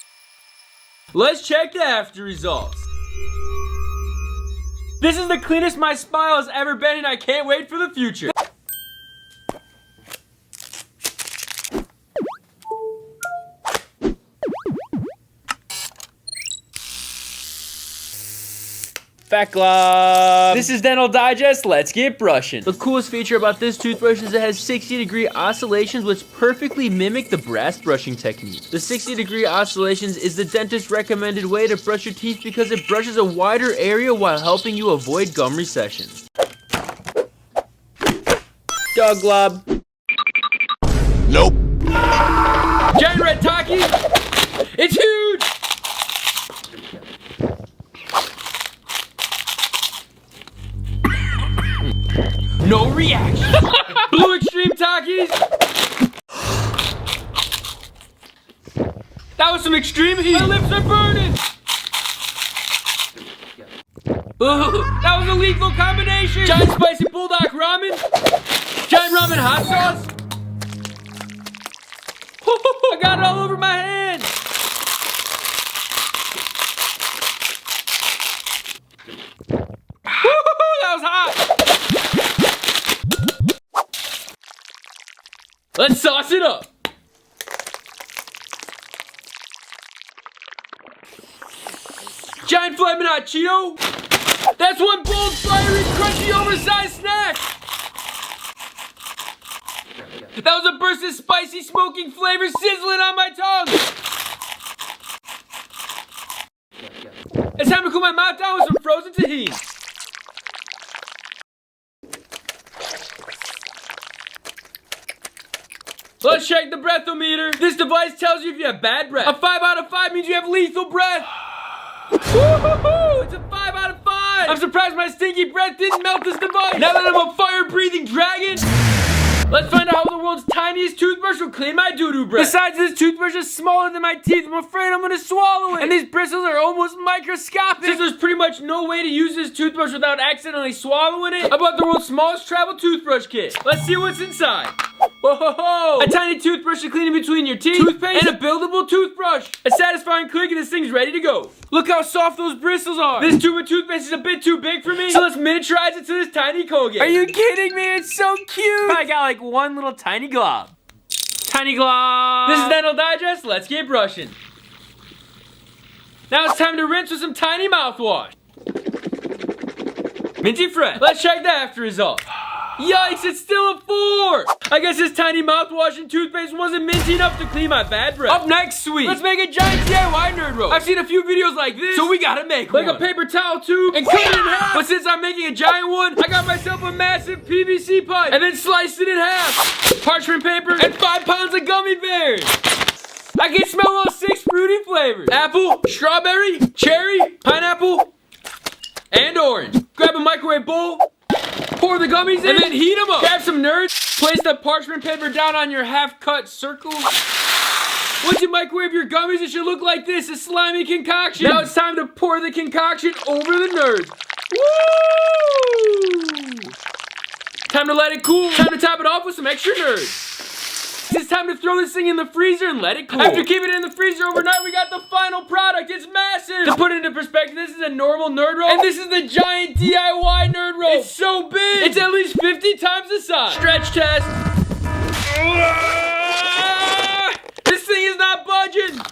Let's check the after results. This is the cleanest my smile has ever been, and I can't wait for the future. Fat Glob. This is Dental Digest, let's get brushing. The coolest feature about this toothbrush is it has 60-degree oscillations which perfectly mimic the brass brushing technique. The 60-degree oscillations is the dentist's recommended way to brush your teeth because it brushes a wider area while helping you avoid gum recessions. Dog Glob. Nope. Giant red Taki. It's huge. No reaction. Blue Extreme Takis. That was some extreme heat. My lips are burning. Ooh, that was a lethal combination. Giant spicy bulldog ramen. Giant ramen hot sauce. I got it all over my hands. That was hot. Let's sauce it up. Giant flaming hot Cheeto. That's one bold, fiery, crunchy, oversized snack. That was a burst of spicy, smoking flavor sizzling on my tongue. It's time to cool my mouth down with some frozen tahini. Let's check the breathometer. This device tells you if you have bad breath. A 5 out of 5 means you have lethal breath. Woo-hoo-hoo! It's a 5 out of 5. I'm surprised my stinky breath didn't melt this device. Now that I'm a fire-breathing dragon, let's find out how the world's tiniest toothbrush will clean my doo-doo breath. Besides, this toothbrush is smaller than my teeth. I'm afraid I'm gonna swallow it. And these bristles are almost microscopic. Since there's pretty much no way to use this toothbrush without accidentally swallowing it, I bought the world's smallest travel toothbrush kit. Let's see what's inside. Whoa! A tiny toothbrush to clean in between your teeth, toothpaste, and a buildable toothbrush. A satisfying click and this thing's ready to go. Look how soft those bristles are. This tube of toothpaste is a bit too big for me, so let's miniaturize it to this tiny Colgate. Are you kidding me? It's so cute. I got like one little tiny glob. Tiny Glob. This is Dental Digest. Let's get brushing. Now it's time to rinse with some tiny mouthwash. Minty fresh. Let's check the after result. Yikes, it's still a 4! I guess this tiny mouthwash and toothpaste wasn't minty enough to clean my bad breath. Up next, sweet. Let's make a giant DIY nerd roast. I've seen a few videos like this, so we gotta make one. Like a paper towel tube and cut it in half. But since I'm making a giant one, I got myself a massive PVC pipe and then sliced it in half. Parchment paper and 5 pounds of gummy bears. I can smell all 6 fruity flavors. Apple, strawberry, cherry, pineapple, and orange. Grab a microwave bowl. Pour the gummies in and then heat them up. Grab some nerds. Place the parchment paper down on your half-cut circle. Once you microwave your gummies, it should look like this, a slimy concoction. Now it's time to pour the concoction over the nerds. Woo! Time to let it cool. Time to top it off with some extra nerds. It's time to throw this thing in the freezer and let it cool. After keeping it in the freezer overnight, we got the final product. It's massive. To put it into perspective, this is a normal nerd roll, and this is the giant DIY nerd roll. It's so big. It's at least 50 times the size. Stretch test. This thing is not budging.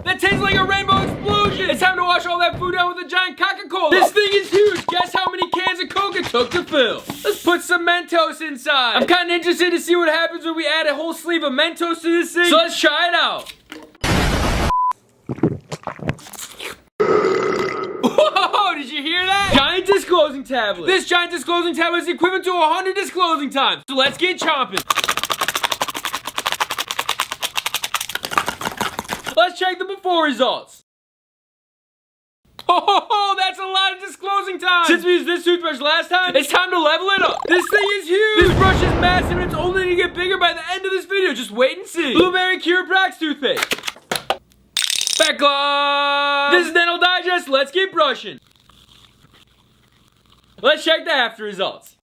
That tastes like a rainbow explosion. It's time to wash all that food out with a giant Coca-Cola. This thing is huge. Guess how many cans of Coke it took to fill? Let's put some Mentos inside. I'm kind of interested to see what happens when we add a whole sleeve of Mentos to this thing. So let's try it out. Whoa, did you hear that? Giant disclosing tablet. This giant disclosing tablet is equivalent to 100 disclosing times. So let's get chomping. Let's check the before results. Oh, that's a lot of disclosing time. Since we used this toothbrush last time, it's time to level it up. This thing is huge. This brush is massive and it's only gonna get bigger by the end of this video. Just wait and see. Blueberry Cure Prax toothpaste. Back gloves. This is Dental Digest. Let's keep brushing. Let's check the after results.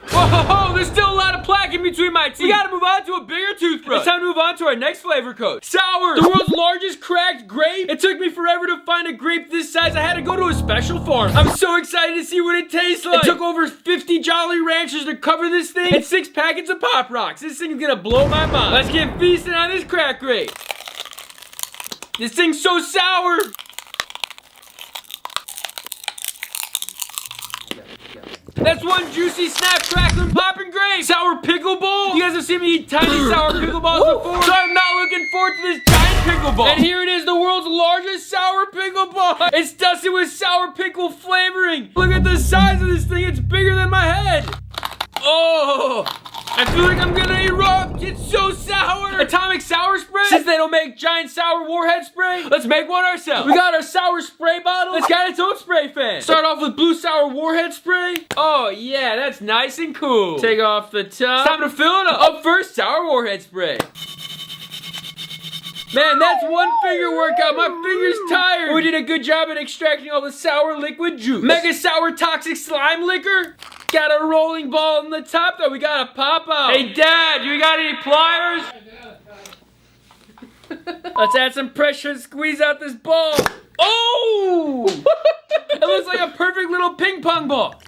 Whoa, there's still a lot of plaque in between my teeth. We gotta move on to a bigger toothbrush. It's time to move on to our next flavor code. Sour, the world's largest cracked grape. It took me forever to find a grape this size. I had to go to a special farm. I'm so excited to see what it tastes like. It took over 50 Jolly Ranchers to cover this thing and 6 packets of Pop Rocks. This thing's gonna blow my mind. Let's get feasting on this cracked grape. This thing's so sour. That's one juicy, snap, crackling, popping grape. Sour pickle bowl. You guys have seen me eat tiny sour pickle balls before, so I'm not looking forward to this giant pickle ball. And here it is, the world's largest sour pickle ball. It's dusted with sour pickle flavoring. Look at the size of this thing. It's bigger than my head. Oh, I feel like I'm gonna erupt. It's so sour. Atomic sour spray. Since they don't make giant sour warhead spray, let's make one ourselves. We got our sour spray bottle. It's got its own spray fan. Start off with blue sour warhead spray. Oh yeah, that's nice and cool. Take off the top. It's time to fill it up. Up first, sour warhead spray. Man, that's one finger workout. My finger's tired. We did a good job at extracting all the sour liquid juice. Mega sour toxic slime liquor. Got a rolling ball on the top that we gotta pop out. Hey Dad, you got any pliers? Let's add some pressure and squeeze out this ball. Oh! It looks like a perfect little ping pong ball.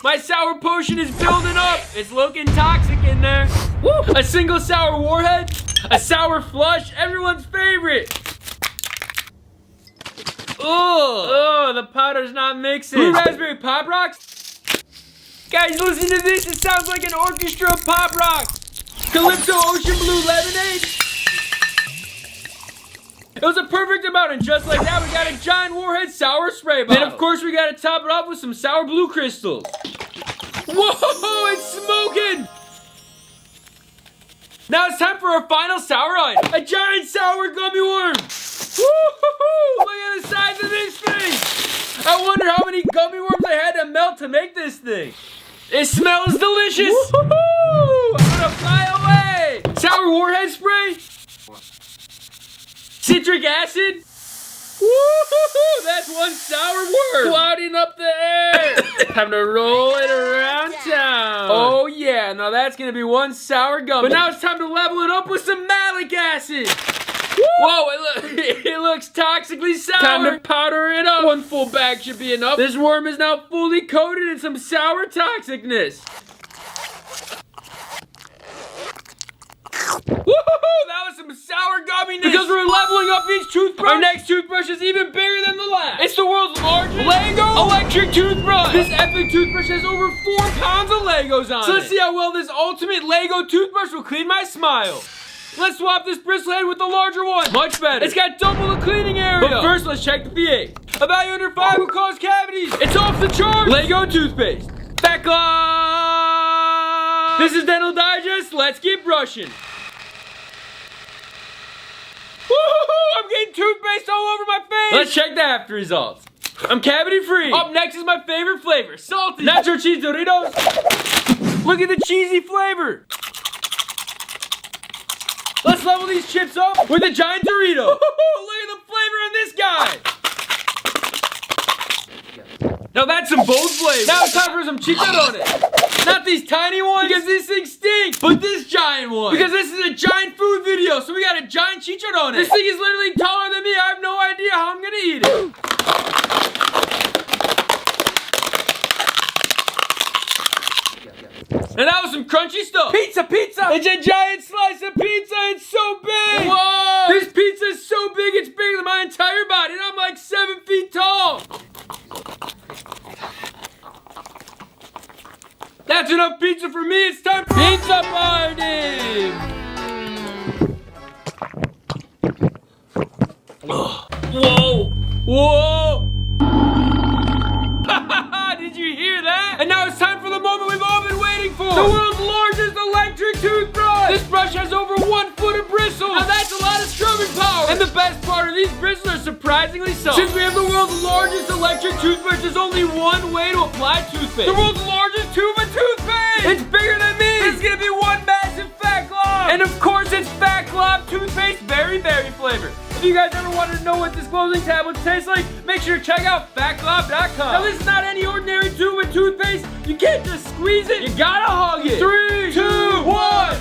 My sour potion is building up. It's looking toxic in there. Woo! A single sour warhead, a sour flush, everyone's favorite. Oh, the powder's not mixing. Blue raspberry Pop Rocks. Guys, listen to this. It sounds like an orchestra of Pop Rocks. Calypso Ocean Blue Lemonade. It was a perfect amount, and just like that, we got a giant warhead sour spray bottle. Then, of course, we gotta top it off with some sour blue crystals. Whoa, it's smoking! Now it's time for our final sour item. A giant sour gummy worm. Woo-hoo-hoo! Look at the size of this thing. I wonder how many gummy worms I had to melt to make this thing. It smells delicious. Woo-hoo-hoo! I'm gonna fly away. Sour warhead spray. Citric acid. Woo-hoo-hoo! That's one sour worm. Clouding up the air. Time to roll it around town. Oh yeah, now that's gonna be one sour gummy. But now it's time to level it up with some malic acid. Whoa, it looks toxically sour. Time to powder it up. One full bag should be enough. This worm is now fully coated in some sour toxicness. Woohoo! That was some sour gumminess. Because we're leveling up each toothbrush, our next toothbrush is even bigger than the last. It's the world's largest Lego electric toothbrush. This epic toothbrush has over 4 pounds of Legos on it. So let's see how well this ultimate Lego toothbrush will clean my smile. Let's swap this bristle head with the larger one. Much better. It's got double the cleaning area. But first, let's check the pH. A value under 5 will cause cavities. It's off the charts. Lego toothpaste. Fat Glob. This is Dental Digest. Let's keep brushing. Woohoo! I'm getting toothpaste all over my face. Let's check the after results. I'm cavity free. Up next is my favorite flavor, salty nacho cheese Doritos. Look at the cheesy flavor. Let's level these chips up with a giant Dorito. Look at the flavor on this guy. Now that's some bold flavor. Now it's time for some chicharrones. Not these tiny ones, because these things stink, but this giant one. Because this is a giant food video, so we got a giant chicharrone. This thing is literally taller than me. I have no idea how I'm gonna eat it. And that was some crunchy stuff. Pizza! It's a giant slice of pizza. It's so big. Whoa! This pizza is so big, it's bigger than my entire body, and I'm like 7 feet tall. That's enough pizza for me. It's time for pizza party. Whoa! Did you hear that? And now it's time for the moment we've all been waiting for. The world's largest electric toothbrush. This brush has over 1 foot of bristles. Now that's a lot of scrubbing power. And the best part of these bristles are surprisingly soft. Since we have the world's largest electric toothbrush, there's only one way to apply toothpaste. The world's largest tube of toothpaste. It's bigger than me. It's gonna be one massive Fat Glob. And of course, it's Fat Glob toothpaste, very, very flavored. If you guys ever wanted to know what disclosing tablets taste like, make sure to check out fatglob.com. Now this is not any ordinary tube of toothpaste. You can't just squeeze it, you gotta hug it. 3, 2, 1.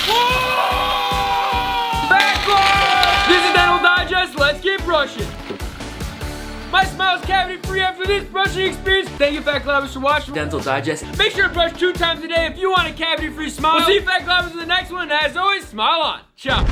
Whoa! Fat Glob! This is Dental Digest, let's keep brushing. My smile's cavity free after this brushing experience. Thank you, Fat Globbers, for watching Dental Digest. Make sure to brush 2 times a day if you want a cavity free smile. We'll see you, Fat Globbers, in the next one, and as always, smile on. Ciao.